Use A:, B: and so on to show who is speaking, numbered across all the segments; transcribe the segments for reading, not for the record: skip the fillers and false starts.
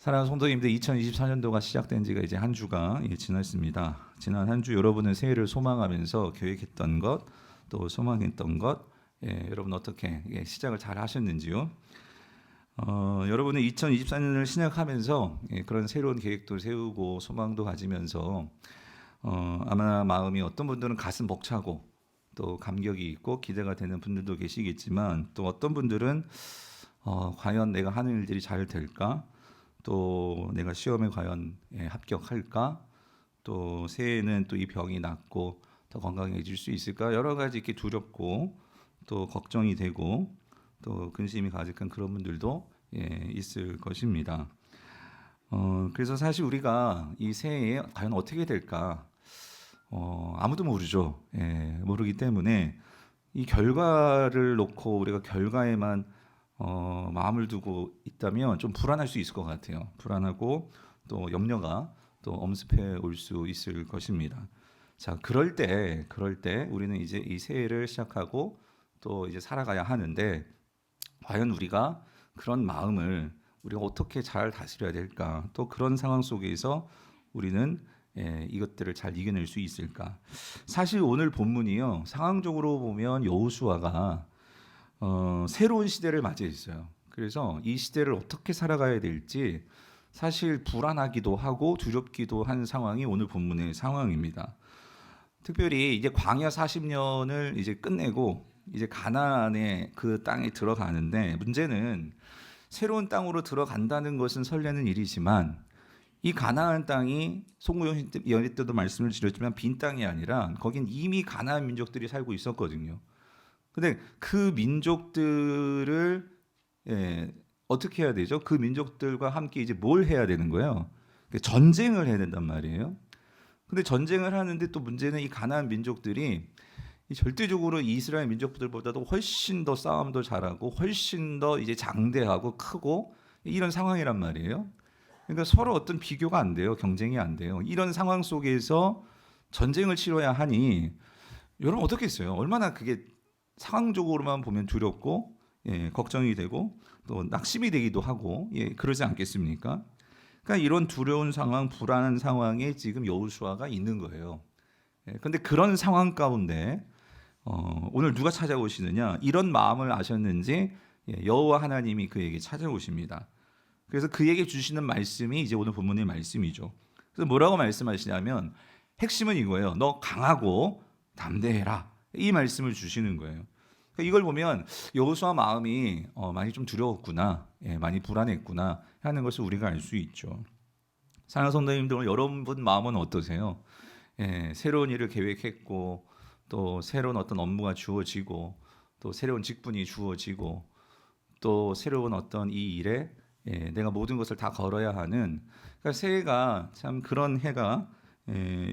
A: 사랑하는 성도님들, 2024년도가 시작된 지가 이제 한 주가 지났습니다. 지난 한 주 여러분은 새해를 소망하면서 계획했던 것, 또 소망했던 것, 여러분 어떻게 시작을 잘 하셨는지요? 여러분은 2024년을 시작하면서 그런 새로운 계획도 세우고 소망도 가지면서 아마 마음이 어떤 분들은 가슴 벅차고 또 감격이 있고 기대가 되는 분들도 계시겠지만, 또 어떤 분들은 과연 내가 하는 일들이 잘 될까? 또 내가 시험에 과연 합격할까? 또 새해에는 또 이 병이 낫고 더 건강해질 수 있을까? 여러 가지 이렇게 두렵고 또 걱정이 되고 또 근심이 가득한 그런 분들도 있을 것입니다. 그래서 사실 우리가 이 새해에 과연 어떻게 될까? 아무도 모르죠. 모르기 때문에 이 결과를 놓고 우리가 결과에만 마음을 두고 있다면 좀 불안할 수 있을 것 같아요. 불안하고 또 염려가 또 엄습해 올 수 있을 것입니다. 자, 그럴 때 우리는 이제 이 새해를 시작하고 또 이제 살아가야 하는데, 과연 우리가 그런 마음을 우리가 어떻게 잘 다스려야 될까? 또 그런 상황 속에서 우리는 이것들을 잘 이겨낼 수 있을까? 사실 오늘 본문이요, 상황적으로 보면 여호수아가 새로운 시대를 맞이했어요. 그래서 이 시대를 어떻게 살아가야 될지 사실 불안하기도 하고 두렵기도 한 상황이 오늘 본문의 상황입니다. 특별히 이제 광야 40년을 이제 끝내고 이제 가나안의 그 땅에 들어가는데, 문제는 새로운 땅으로 들어간다는 것은 설레는 일이지만 이 가나안 땅이 송구영 연희 때도 말씀을 드렸지만 빈 땅이 아니라 거긴 이미 가나안 민족들이 살고 있었거든요. 근데 그 민족들을 어떻게 해야 되죠? 그 민족들과 함께 이제 뭘 해야 되는 거예요? 전쟁을 해야 된단 말이에요. 근데 전쟁을 하는데 또 문제는 이 가나안 민족들이 절대적으로 이스라엘 민족들보다도 훨씬 더 싸움도 잘하고 훨씬 더 이제 장대하고 크고 이런 상황이란 말이에요. 그러니까 서로 어떤 비교가 안 돼요. 경쟁이 안 돼요. 이런 상황 속에서 전쟁을 치러야 하니 여러분 어떻겠어요? 얼마나 그게 상황적으로만 보면 두렵고 걱정이 되고 또 낙심이 되기도 하고 그러지 않겠습니까? 그러니까 이런 두려운 상황, 불안한 상황에 지금 여호수아가 있는 거예요. 그런데 그런 상황 가운데 오늘 누가 찾아오시느냐? 이런 마음을 아셨는지 여호와 하나님이 그에게 찾아오십니다. 그래서 그에게 주시는 말씀이 이제 오늘 본문의 말씀이죠. 그래서 뭐라고 말씀하시냐면 핵심은 이거예요. 너 강하고 담대해라. 이 말씀을 주시는 거예요. 그러니까 이걸 보면 여호수아 마음이 많이 좀 두려웠구나, 많이 불안했구나 하는 것을 우리가 알 수 있죠. 사랑하는 성도님들, 오늘 여러분 마음은 어떠세요? 새로운 일을 계획했고 또 새로운 어떤 업무가 주어지고 또 새로운 직분이 주어지고 또 새로운 어떤 이 일에 내가 모든 것을 다 걸어야 하는, 그러니까 새해가 참 그런 해가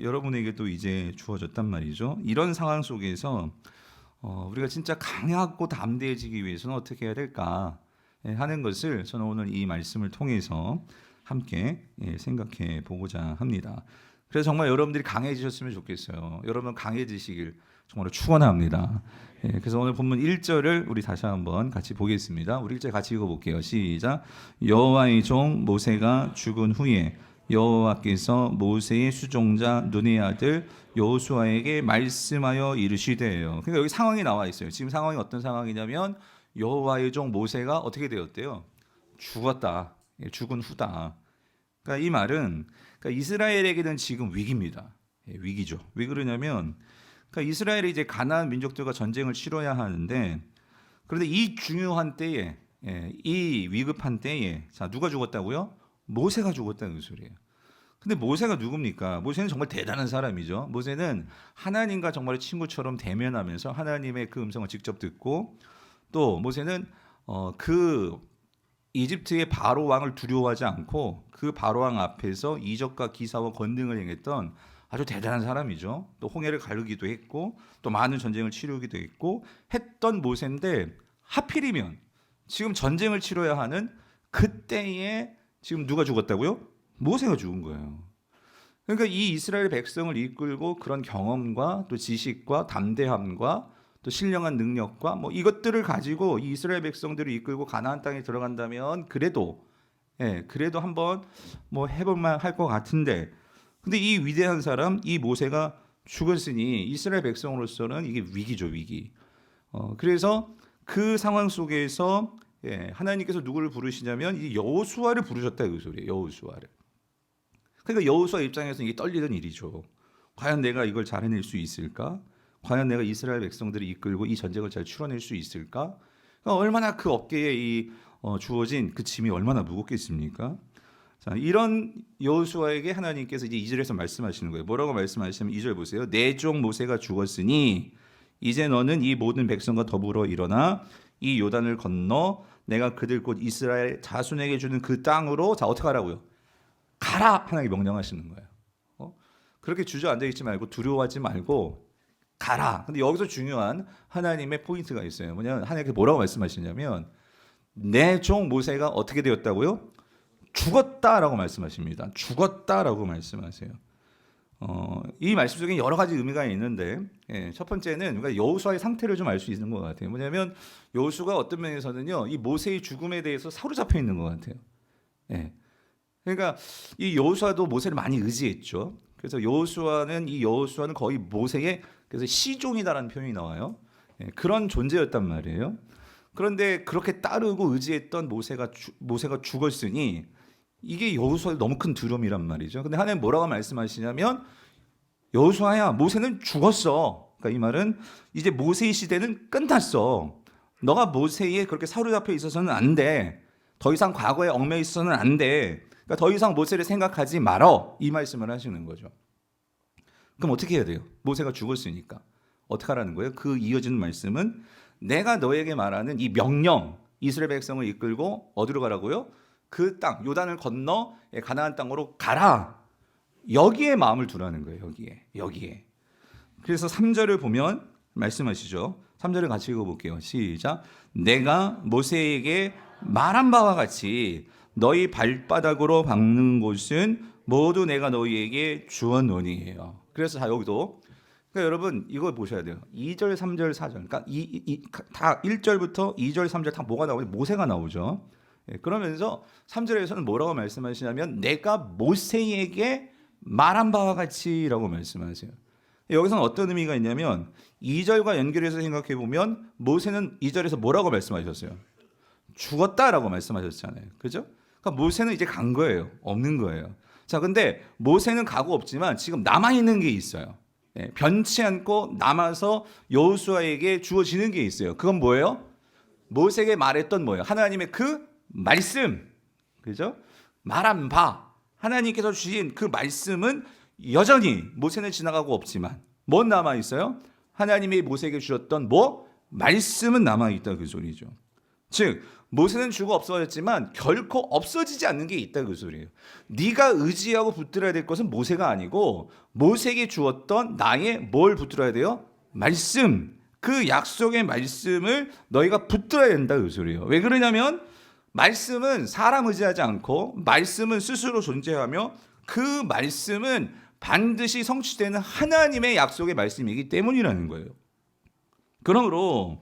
A: 여러분에게도 이제 주어졌단 말이죠. 이런 상황 속에서 우리가 진짜 강하고 담대해지기 위해서는 어떻게 해야 될까 하는 것을 저는 오늘 이 말씀을 통해서 함께 생각해 보고자 합니다. 그래서 정말 여러분들이 강해지셨으면 좋겠어요. 여러분 강해지시길 정말로 축원합니다. 그래서 오늘 본문 1절을 우리 다시 한번 같이 보겠습니다. 우리 1절 같이 읽어볼게요. 시작. 여호와의 종 모세가 죽은 후에 여호와께서 모세의 수종자 눈의 아들 여호수아에게 말씀하여 이르시되요. 그러니까 여기 상황이 나와 있어요. 지금 상황이 어떤 상황이냐면 여호와의 종 모세가 어떻게 되었대요? 죽었다. 죽은 후다. 그러니까 이 말은 그러니까 이스라엘에게는 지금 위기입니다. 위기죠. 왜 그러냐면 그러니까 이스라엘이 이제 가나안 민족들과 전쟁을 치러야 하는데, 그런데 이 중요한 때에 이 위급한 때에 자 누가 죽었다고요? 모세가 죽었다는 소리예요. 근데 모세가 누굽니까? 모세는 정말 대단한 사람이죠. 모세는 하나님과 정말 친구처럼 대면하면서 하나님의 그 음성을 직접 듣고, 또 모세는 그 이집트의 바로 왕을 두려워하지 않고 그 바로 왕 앞에서 이적과 기사와 권능을 행했던 아주 대단한 사람이죠. 또 홍해를 가르기도 했고 또 많은 전쟁을 치르기도 했고 했던 모세인데, 하필이면 지금 전쟁을 치러야 하는 그때에 지금 누가 죽었다고요? 모세가 죽은 거예요. 그러니까 이 이스라엘 백성을 이끌고 그런 경험과 또 지식과 담대함과 또 신령한 능력과 뭐 이것들을 가지고 이 이스라엘 백성들을 이끌고 가나안 땅에 들어간다면 그래도 예, 그래도 한번 뭐 해볼만 할 것 같은데, 근데 이 위대한 사람, 이 모세가 죽었으니 이스라엘 백성으로서는 이게 위기죠, 위기. 그래서 그 상황 속에서 하나님께서 누구를 부르시냐면 이 여호수아를 부르셨다 그 소리예요. 여호수아를. 그러니까 여호수아 입장에서 이게 떨리던 일이죠. 과연 내가 이걸 잘 해낼 수 있을까? 과연 내가 이스라엘 백성들을 이끌고 이 전쟁을 잘 추려낼 수 있을까? 그러니까 얼마나 그 어깨에 주어진 그 짐이 얼마나 무겁겠습니까? 자, 이런 여호수아에게 하나님께서 이제 2절에서 말씀하시는 거예요. 뭐라고 말씀하시냐면 2절 보세요. 내 종 모세가 죽었으니 이제 너는 이 모든 백성과 더불어 일어나 이 요단을 건너 내가 그들 곧 이스라엘 자손에게 주는 그 땅으로 자 어떻게 하라고요? 가라 하나님이 명령하시는 거예요. 그렇게 주저앉아 있지 말고 두려워하지 말고 가라. 근데 여기서 중요한 하나님의 포인트가 있어요. 뭐냐면 하나님께 뭐라고 말씀하시냐면 내 종 모세가 어떻게 되었다고요? 죽었다라고 말씀하십니다. 죽었다라고 말씀하세요. 이 말씀 속에 여러 가지 의미가 있는데 첫 번째는 우리가 여호수아의 상태를 좀 알 수 있는 것 같아요. 뭐냐면 여호수아가 어떤 면에서는요, 이 모세의 죽음에 대해서 사로잡혀 있는 것 같아요. 그러니까 이 여호수아도 모세를 많이 의지했죠. 그래서 여호수아는 거의 모세의 그래서 시종이다라는 표현이 나와요. 그런 존재였단 말이에요. 그런데 그렇게 따르고 의지했던 모세가 죽었으니 이게 여호수아의 너무 큰 두려움이란 말이죠. 근데 하나님 뭐라고 말씀하시냐면 여호수아야, 모세는 죽었어. 그러니까 이 말은 이제 모세의 시대는 끝났어. 너가 모세에 그렇게 사로잡혀 있어서는 안 돼. 더 이상 과거에 얽매여 있어서는 안 돼. 그러니까 더 이상 모세를 생각하지 말어. 이 말씀을 하시는 거죠. 그럼 어떻게 해야 돼요? 모세가 죽었으니까. 어떻게 하라는 거예요? 그 이어지는 말씀은 내가 너에게 말하는 이 명령, 이스라엘 백성을 이끌고 어디로 가라고요? 그 땅, 요단을 건너 가나안 땅으로 가라. 여기에 마음을 두라는 거예요. 여기에. 그래서 3절을 보면 말씀하시죠. 3절을 같이 읽어볼게요. 시작. 내가 모세에게 말한 바와 같이 너희 발바닥으로 밟는 곳은 모두 내가 너희에게 주었노니에요. 그래서 자 여기도 그러니까 여러분 이걸 보셔야 돼요. 2절, 3절, 4절. 그러니까 다 1절부터 2절, 3절 다 뭐가 나오죠? 모세가 나오죠. 그러면서 3절에서는 뭐라고 말씀하시냐면 내가 모세에게 말한 바와 같이라고 말씀하세요. 여기서는 어떤 의미가 있냐면 2절과 연결해서 생각해 보면 모세는 2절에서 뭐라고 말씀하셨어요? 죽었다라고 말씀하셨잖아요. 그죠? 그러니까 모세는 이제 간 거예요. 없는 거예요. 자, 근데 모세는 가고 없지만 지금 남아 있는 게 있어요. 변치 않고 남아서 여호수아에게 주어지는 게 있어요. 그건 뭐예요? 모세에게 말했던 뭐예요? 하나님의 그 말씀. 그죠? 말한 바. 하나님께서 주신 그 말씀은 여전히 모세는 지나가고 없지만 뭔 남아 있어요? 하나님이 모세에게 주셨던 말씀은 남아 있다 그 소리죠. 즉 모세는 죽어 없어졌지만 결코 없어지지 않는 게 있다 그 소리예요. 네가 의지하고 붙들어야 될 것은 모세가 아니고 모세에게 주었던 나의 뭘 붙들어야 돼요? 말씀. 그 약속의 말씀을 너희가 붙들어야 된다 그 소리예요. 왜 그러냐면 말씀은 사람 의지하지 않고 말씀은 스스로 존재하며 그 말씀은 반드시 성취되는 하나님의 약속의 말씀이기 때문이라는 거예요. 그러므로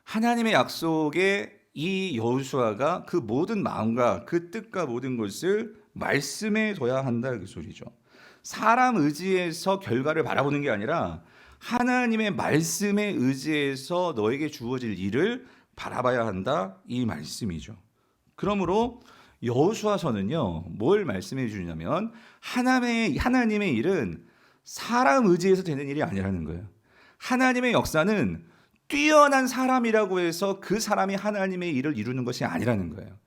A: 하나님의 약속에 이 여호수아가 그 모든 마음과 그 뜻과 모든 것을 말씀에 둬야 한다 그 소리죠. 사람 의지에서 결과를 바라보는 게 아니라 하나님의 말씀에 의지해서 너에게 주어질 일을 바라봐야 한다 이 말씀이죠. 그러므로 여호수아서는요 뭘 말씀해 주냐면 하나님의 일은 사람 의지에서 되는 일이 아니라는 거예요. 하나님의 역사는 뛰어난 사람이라고 해서 그 사람이 하나님의 일을 이루는 것이 아니라는 거예요.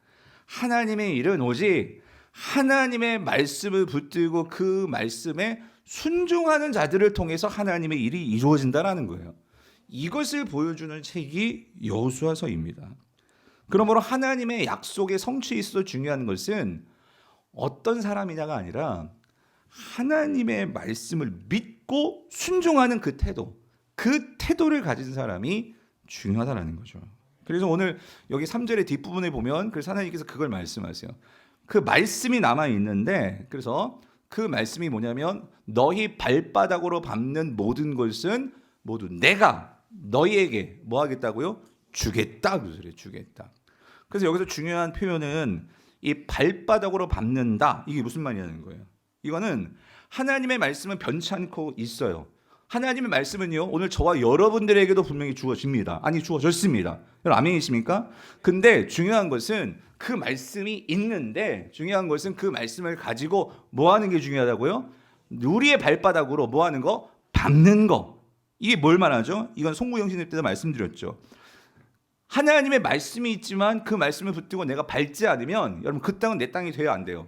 A: 하나님의 일은 오직 하나님의 말씀을 붙들고 그 말씀에 순종하는 자들을 통해서 하나님의 일이 이루어진다라는 거예요. 이것을 보여주는 책이 여호수아서입니다. 그러므로 하나님의 약속의 성취에 있어서 중요한 것은 어떤 사람이냐가 아니라 하나님의 말씀을 믿고 순종하는 그 태도를 가진 사람이 중요하다는 거죠. 그래서 오늘 여기 3절의 뒷부분에 보면 그래서 하나님께서 그걸 말씀하세요. 그 말씀이 남아 있는데 그래서 그 말씀이 뭐냐면 너희 발바닥으로 밟는 모든 것은 모두 내가 너희에게 뭐 하겠다고요? 주겠다 그 소리예요. 주겠다. 그래서 여기서 중요한 표현은 이 발바닥으로 밟는다. 이게 무슨 말이냐는 거예요. 이거는 하나님의 말씀은 변치 않고 있어요. 하나님의 말씀은요, 오늘 저와 여러분들에게도 분명히 주어집니다. 아니, 주어졌습니다. 여러분 아멘이십니까? 근데 중요한 것은 그 말씀이 있는데, 중요한 것은 그 말씀을 가지고 뭐 하는 게 중요하다고요? 우리의 발바닥으로 뭐 하는 거? 밟는 거. 이게 뭘 말하죠? 이건 송구영신일 때도 말씀드렸죠. 하나님의 말씀이 있지만 그 말씀을 붙들고 내가 밟지 않으면 여러분 그 땅은 내 땅이 돼야 안 돼요?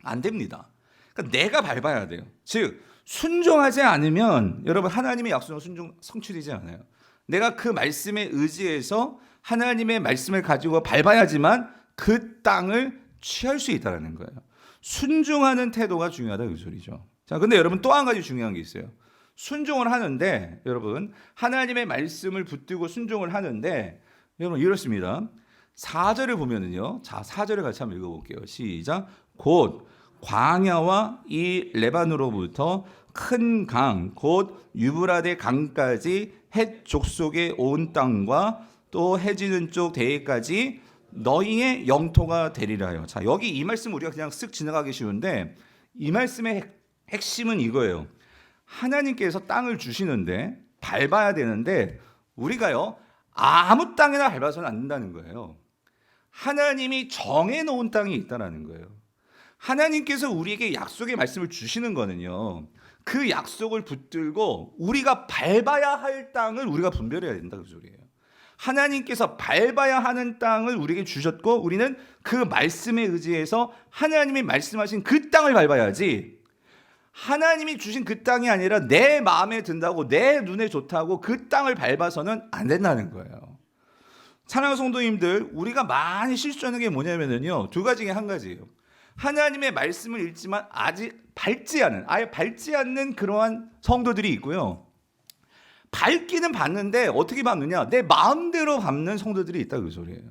A: 안 됩니다. 그러니까 내가 밟아야 돼요. 즉 순종하지 않으면 여러분 하나님의 약속은 성취되지 않아요. 내가 그 말씀에 의지해서 하나님의 말씀을 가지고 밟아야지만 그 땅을 취할 수 있다는 거예요. 순종하는 태도가 중요하다 이 소리죠. 자, 근데 여러분 또 한 가지 중요한 게 있어요. 순종을 하는데 여러분 하나님의 말씀을 붙들고 순종을 하는데 여러분 이렇습니다. 4절을 보면은요. 자, 4절을 같이 한번 읽어볼게요. 시작. 곧 광야와 이 레바노로부터 큰 강, 곧 유브라데 강까지 헷 족속에 온 땅과 또 해지는 쪽 대해까지 너희의 영토가 되리라요. 자, 여기 이 말씀 우리가 그냥 쓱 지나가기 쉬운데 이 말씀의 핵심은 이거예요. 하나님께서 땅을 주시는데 밟아야 되는데 우리가요 아무 땅에나 밟아서는 안 된다는 거예요. 하나님이 정해놓은 땅이 있다는 거예요. 하나님께서 우리에게 약속의 말씀을 주시는 거는요, 그 약속을 붙들고 우리가 밟아야 할 땅을 우리가 분별해야 된다 그 소리예요. 하나님께서 밟아야 하는 땅을 우리에게 주셨고 우리는 그 말씀에 의지해서 하나님이 말씀하신 그 땅을 밟아야지, 하나님이 주신 그 땅이 아니라 내 마음에 든다고 내 눈에 좋다고 그 땅을 밟아서는 안 된다는 거예요. 사랑하는 성도님들, 우리가 많이 실수하는 게 뭐냐면요, 두 가지 중에 한 가지예요. 하나님의 말씀을 읽지만 아직 아예 밟지 않는 그러한 성도들이 있고요. 밟기는 밟는데 어떻게 밟느냐? 내 마음대로 밟는 성도들이 있다 그 소리예요.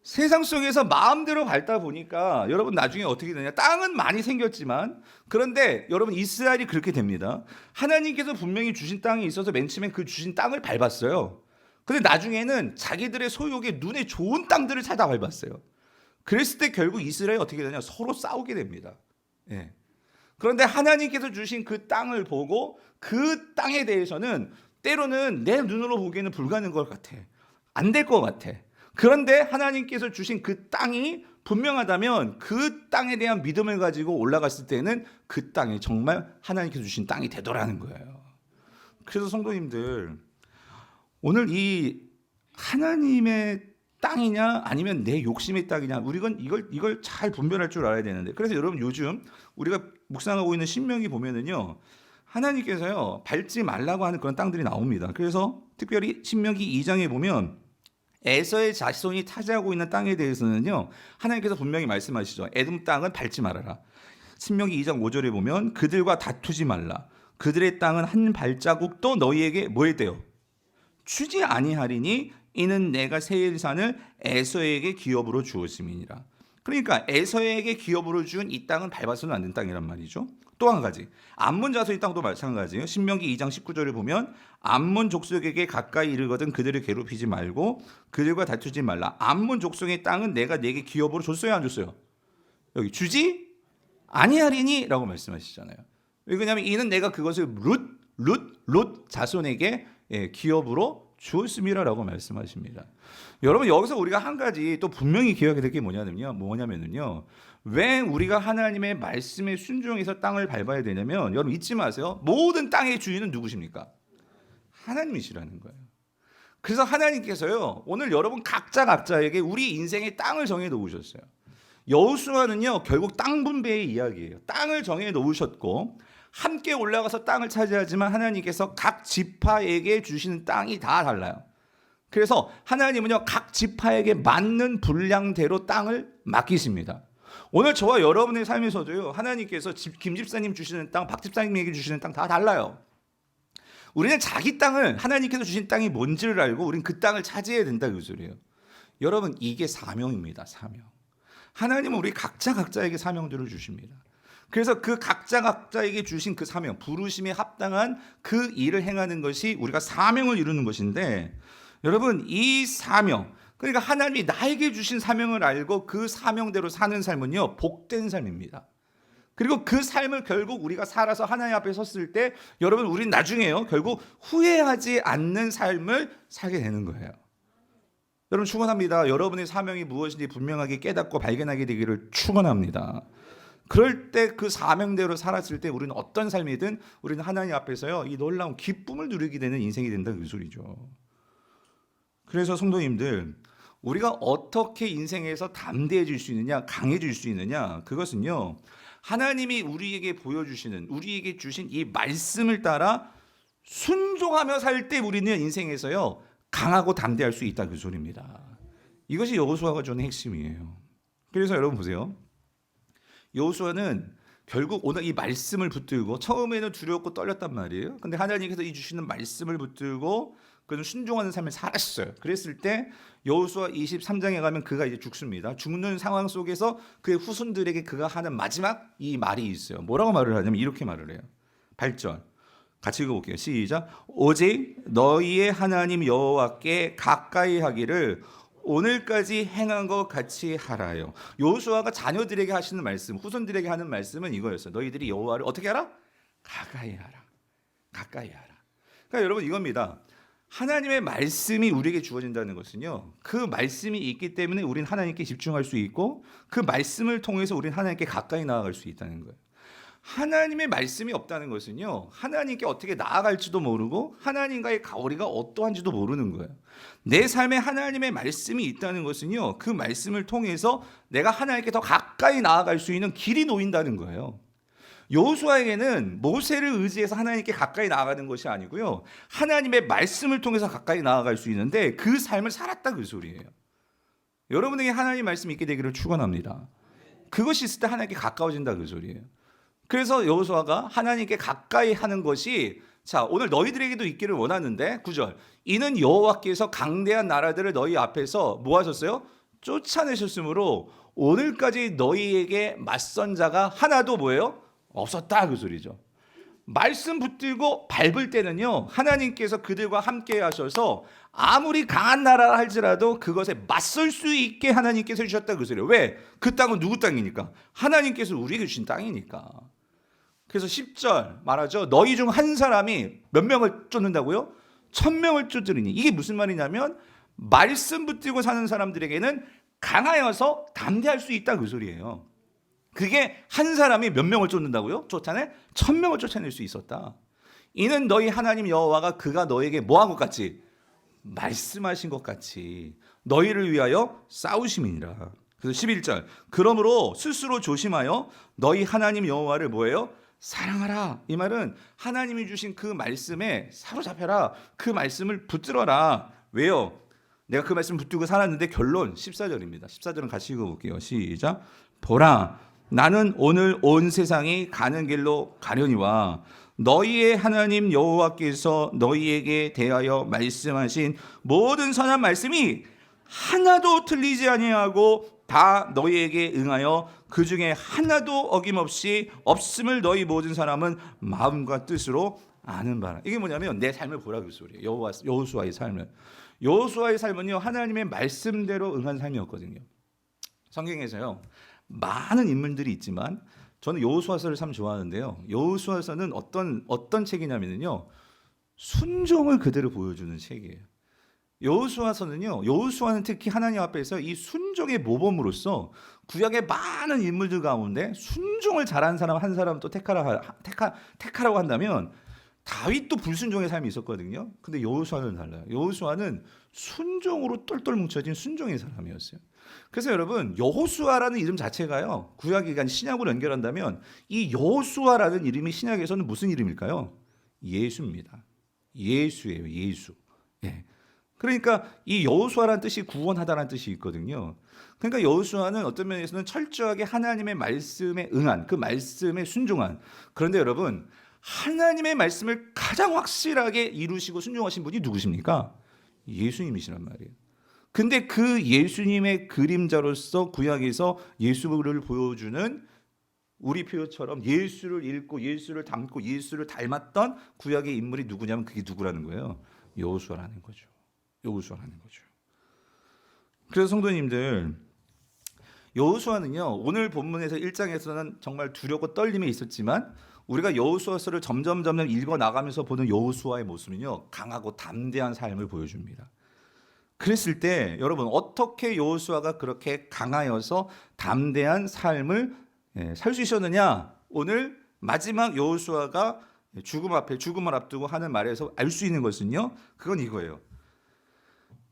A: 세상 속에서 마음대로 밟다 보니까 여러분 나중에 어떻게 되냐? 땅은 많이 생겼지만 그런데 여러분 이스라엘이 그렇게 됩니다. 하나님께서 분명히 주신 땅이 있어서 맨 처음에 그 주신 땅을 밟았어요. 근데 나중에는 자기들의 소유욕에 눈에 좋은 땅들을 찾아 밟았어요. 그랬을 때 결국 이스라엘이 어떻게 되냐? 서로 싸우게 됩니다. 예. 그런데 하나님께서 주신 그 땅을 보고 그 땅에 대해서는 때로는 내 눈으로 보기에는 불가능한 것 같아. 안 될 것 같아. 그런데 하나님께서 주신 그 땅이 분명하다면 그 땅에 대한 믿음을 가지고 올라갔을 때는 그 땅이 정말 하나님께서 주신 땅이 되더라는 거예요. 그래서 성도님들, 오늘 이 하나님의 땅이냐 아니면 내 욕심의 땅이냐, 우리는 이걸 잘 분별할 줄 알아야 되는데, 그래서 여러분 요즘 우리가 묵상하고 있는 신명기 보면은요, 하나님께서요 밟지 말라고 하는 그런 땅들이 나옵니다. 그래서 특별히 신명기 2장에 보면 에서의 자손이 차지하고 있는 땅에 대해서는요, 하나님께서 분명히 말씀하시죠. 에돔 땅은 밟지 말아라. 신명기 2장 5절에 보면 그들과 다투지 말라. 그들의 땅은 한 발자국도 너희에게 뭐 했대요? 주지 아니하리니 이는 내가 세일산을 에서에게 기업으로 주었음이니라. 그러니까 에서에게 기업으로 준 이 땅은 밟아서는 안 되는 땅이란 말이죠. 또 한 가지, 암몬 자손의 땅도 마찬가지예요. 신명기 2장 19절을 보면 암몬 족속에게 가까이 이르거든 그들을 괴롭히지 말고 그들과 다투지 말라. 암몬 족속의 땅은 내가 내게 기업으로 줬어요, 안 줬어요? 여기 주지 아니하리니 라고 말씀하시잖아요. 왜냐하면 이는 내가 그것을 룻 자손에게 기업으로 주었음이라고 말씀하십니다. 여러분 여기서 우리가 한 가지 또 분명히 기억해야 될 게 뭐냐면요, 왜 우리가 하나님의 말씀에 순종해서 땅을 밟아야 되냐면, 여러분 잊지 마세요. 모든 땅의 주인은 누구십니까? 하나님이시라는 거예요. 그래서 하나님께서요 오늘 여러분 각자에게 우리 인생의 땅을 정해 놓으셨어요. 여호수아는요 결국 땅 분배의 이야기예요. 땅을 정해 놓으셨고 함께 올라가서 땅을 차지하지만 하나님께서 각 지파에게 주시는 땅이 다 달라요. 그래서 하나님은요 각 지파에게 맞는 분량대로 땅을 맡기십니다. 오늘 저와 여러분의 삶에서도요 하나님께서 김 집사님 주시는 땅, 박 집사님에게 주시는 땅 다 달라요. 우리는 자기 땅을, 하나님께서 주신 땅이 뭔지를 알고 우리는 그 땅을 차지해야 된다 그 소리예요. 여러분 이게 사명입니다. 사명. 하나님은 우리 각자에게 사명들을 주십니다. 그래서 그 각자에게 주신 그 사명, 부르심에 합당한 그 일을 행하는 것이 우리가 사명을 이루는 것인데, 여러분 이 사명, 그러니까 하나님이 나에게 주신 사명을 알고 그 사명대로 사는 삶은요, 복된 삶입니다. 그리고 그 삶을 결국 우리가 살아서 하나님 앞에 섰을 때 여러분 우린 나중에요 결국 후회하지 않는 삶을 살게 되는 거예요. 여러분 축원합니다. 여러분의 사명이 무엇인지 분명하게 깨닫고 발견하게 되기를 축원합니다. 그럴 때 그 사명대로 살았을 때 우리는 어떤 삶이든 우리는 하나님 앞에서요 이 놀라운 기쁨을 누리게 되는 인생이 된다 그 소리죠. 그래서 성도님들 우리가 어떻게 인생에서 담대해질 수 있느냐 강해질 수 있느냐 그것은요 하나님이 우리에게 보여주시는 우리에게 주신 이 말씀을 따라 순종하며 살 때 우리는 인생에서요 강하고 담대할 수 있다 그 소리입니다. 이것이 여호수아가 주는 핵심이에요. 그래서 여러분 보세요. 여호수아는 결국 오늘 이 말씀을 붙들고 처음에는 두려웠고 떨렸단 말이에요. 근데 하나님께서 이 주시는 말씀을 붙들고 그는 순종하는 삶을 살았어요. 그랬을 때 여호수아 23장에 가면 그가 이제 죽습니다. 죽는 상황 속에서 그의 후손들에게 그가 하는 마지막 이 말이 있어요. 뭐라고 말을 하냐면 이렇게 말을 해요. 8절 같이 읽어볼게요. 시작. 오직 너희의 하나님 여호와께 가까이 하기를 오늘까지 행한 것 같이 하라요. 여호수아가 자녀들에게 하시는 말씀, 후손들에게 하는 말씀은 이거였어요. 너희들이 여호와를 어떻게 하라? 가까이 하라. 가까이 하라. 그러니까 여러분 이겁니다. 하나님의 말씀이 우리에게 주어진다는 것은요. 그 말씀이 있기 때문에 우리는 하나님께 집중할 수 있고 그 말씀을 통해서 우리는 하나님께 가까이 나아갈 수 있다는 거예요. 하나님의 말씀이 없다는 것은요. 하나님께 어떻게 나아갈지도 모르고 하나님과의 거리가 어떠한지도 모르는 거예요. 내 삶에 하나님의 말씀이 있다는 것은요. 그 말씀을 통해서 내가 하나님께 더 가까이 나아갈 수 있는 길이 놓인다는 거예요. 여호수아에게는 모세를 의지해서 하나님께 가까이 나아가는 것이 아니고요. 하나님의 말씀을 통해서 가까이 나아갈 수 있는데 그 삶을 살았다 그 소리예요. 여러분에게 하나님의 말씀이 있게 되기를 축원합니다. 그것이 있을 때 하나님께 가까워진다 그 소리예요. 그래서 여호수아가 하나님께 가까이 하는 것이 자 오늘 너희들에게도 있기를 원하는데 9절 이는 여호와께서 강대한 나라들을 너희 앞에서 뭐 하셨어요? 쫓아내셨으므로 오늘까지 너희에게 맞선 자가 하나도 뭐예요? 없었다 그 소리죠. 말씀 붙들고 밟을 때는요 하나님께서 그들과 함께 하셔서 아무리 강한 나라라 할지라도 그것에 맞설 수 있게 하나님께서 주셨다 그 소리예요. 왜? 그 땅은 누구 땅이니까? 하나님께서 우리에게 주신 땅이니까. 그래서 10절 말하죠. 너희 중 한 사람이 몇 명을 쫓는다고요? 1000명을 쫓으리니. 이게 무슨 말이냐면 말씀 붙들고 사는 사람들에게는 강하여서 담대할 수 있다 그 소리예요. 그게 한 사람이 몇 명을 쫓는다고요? 쫓아내? 1000명을 쫓아낼 수 있었다. 이는 너희 하나님 여호와가 그가 너에게 뭐한 것 같이? 말씀하신 것 같이 너희를 위하여 싸우심이니라. 그래서 11절 그러므로 스스로 조심하여 너희 하나님 여호와를 뭐예요? 사랑하라. 이 말은 하나님이 주신 그 말씀에 사로잡혀라. 그 말씀을 붙들어라. 왜요? 내가 그 말씀 붙들고 살았는데 결론 14절입니다. 14절은 같이 읽어볼게요. 시작. 보라 나는 오늘 온 세상이 가는 길로 가려니와 너희의 하나님 여호와께서 너희에게 대하여 말씀하신 모든 선한 말씀이 하나도 틀리지 아니하고 다 너희에게 응하여 그 중에 하나도 어김없이 없음을 너희 모든 사람은 마음과 뜻으로 아는 바라. 이게 뭐냐면 내 삶을 보라 그 소리예요. 여호수아의 삶을. 여호수아의 삶은요 하나님의 말씀대로 응한 삶이었거든요. 성경에서요 많은 인물들이 있지만 저는 여호수아서를 참 좋아하는데요. 여호수아서는 어떤 책이냐면요 순종을 그대로 보여주는 책이에요. 여호수아는 특히 하나님 앞에서 이 순종의 모범으로서 구약의 많은 인물들 가운데 순종을 잘한 사람 한 사람 또 택하라고 한다면 다윗도 불순종의 삶이 있었거든요. 근데 여호수아는 달라요. 여호수아는 순종으로 똘똘 뭉쳐진 순종의 사람이었어요. 그래서 여러분 여호수아라는 이름 자체가요 구약이가 신약으로 연결한다면 이 여호수아라는 이름이 신약에서는 무슨 이름일까요? 예수입니다. 예수예요. 예수. 예. 그러니까 이 여호수아라는 뜻이 구원하다라는 뜻이 있거든요. 그러니까 여호수아는 어떤 면에서는 철저하게 하나님의 말씀에 응한 그 말씀에 순종한. 그런데 여러분 하나님의 말씀을 가장 확실하게 이루시고 순종하신 분이 누구십니까? 예수님이시란 말이에요. 근데 그 예수님의 그림자로서 구약에서 예수를 보여주는 우리 표처럼 예수를 읽고 예수를 닮고 예수를 닮았던 구약의 인물이 누구냐면 그게 누구라는 거예요? 여호수아라는 거죠. 여호수아라는 거죠. 그래서 성도님들, 여호수아는요, 오늘 본문에서 1장에서는 정말 두렵고 떨림이 있었지만 우리가 여호수아서를 점점 읽어 나가면서 보는 여호수아의 모습은요, 강하고 담대한 삶을 보여줍니다. 그랬을 때 여러분, 어떻게 여호수아가 그렇게 강하여서 담대한 삶을 살 수 있었느냐? 오늘 마지막 여호수아가 죽음을 앞두고 하는 말에서 알 수 있는 것은요, 그건 이거예요.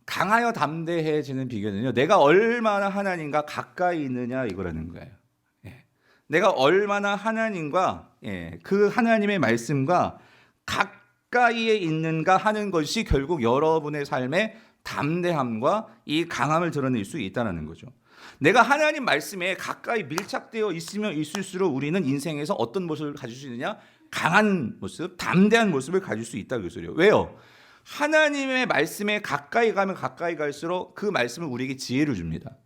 A: 강하여 담대해지는 비결은요, 내가 얼마나 하나님과 가까이 있느냐 이거라는 거예요. 내가 얼마나 하나님과 그 하나님의 말씀과 가까이에 있는가 하는 것이 결국 여러분의 삶의 담대함과 이 강함을 드러낼 수 있다는 거죠. 내가 하나님 말씀에 가까이 밀착되어 있으면 있을수록 우리는 인생에서 어떤 모습을 가질 수 있느냐? 강한 모습, 담대한 모습을 가질 수 있다 그 소리예요. 왜요? 하나님의 말씀에 가까이 가면 가까이 갈수록 그 말씀은 우리에게 지혜를 줍니다.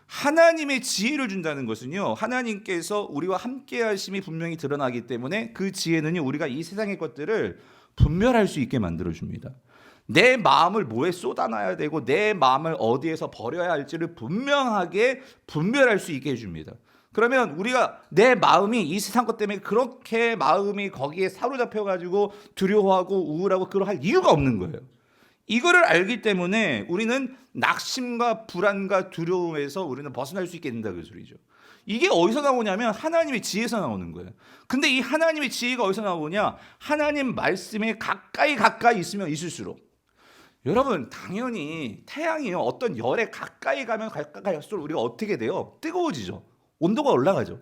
A: 하나님의 지혜를 준다는 것은요, 하나님께서 우리와 함께 하심이 분명히 드러나기 때문에 그 지혜는요, 우리가 이 세상의 것들을 분별할 수 있게 만들어줍니다. 내 마음을 뭐에 쏟아놔야 되고 내 마음을 어디에서 버려야 할지를 분명하게 분별할 수 있게 해줍니다. 그러면 우리가 내 마음이 이 세상 것 때문에 그렇게 마음이 거기에 사로잡혀가지고 두려워하고 우울하고 그러할 이유가 없는 거예요. 이거를 알기 때문에 우리는 낙심과 불안과 두려움에서 우리는 벗어날 수 있게 된다 그 소리죠. 이게 어디서 나오냐면 하나님의 지혜에서 나오는 거예요. 근데 이 하나님의 지혜가 어디서 나오냐? 하나님 말씀에 가까이 있으면 있을수록, 여러분, 당연히 태양이요, 어떤 열에 가까이 가면 가까이 갈수록 우리가 어떻게 돼요? 뜨거워지죠. 온도가 올라가죠.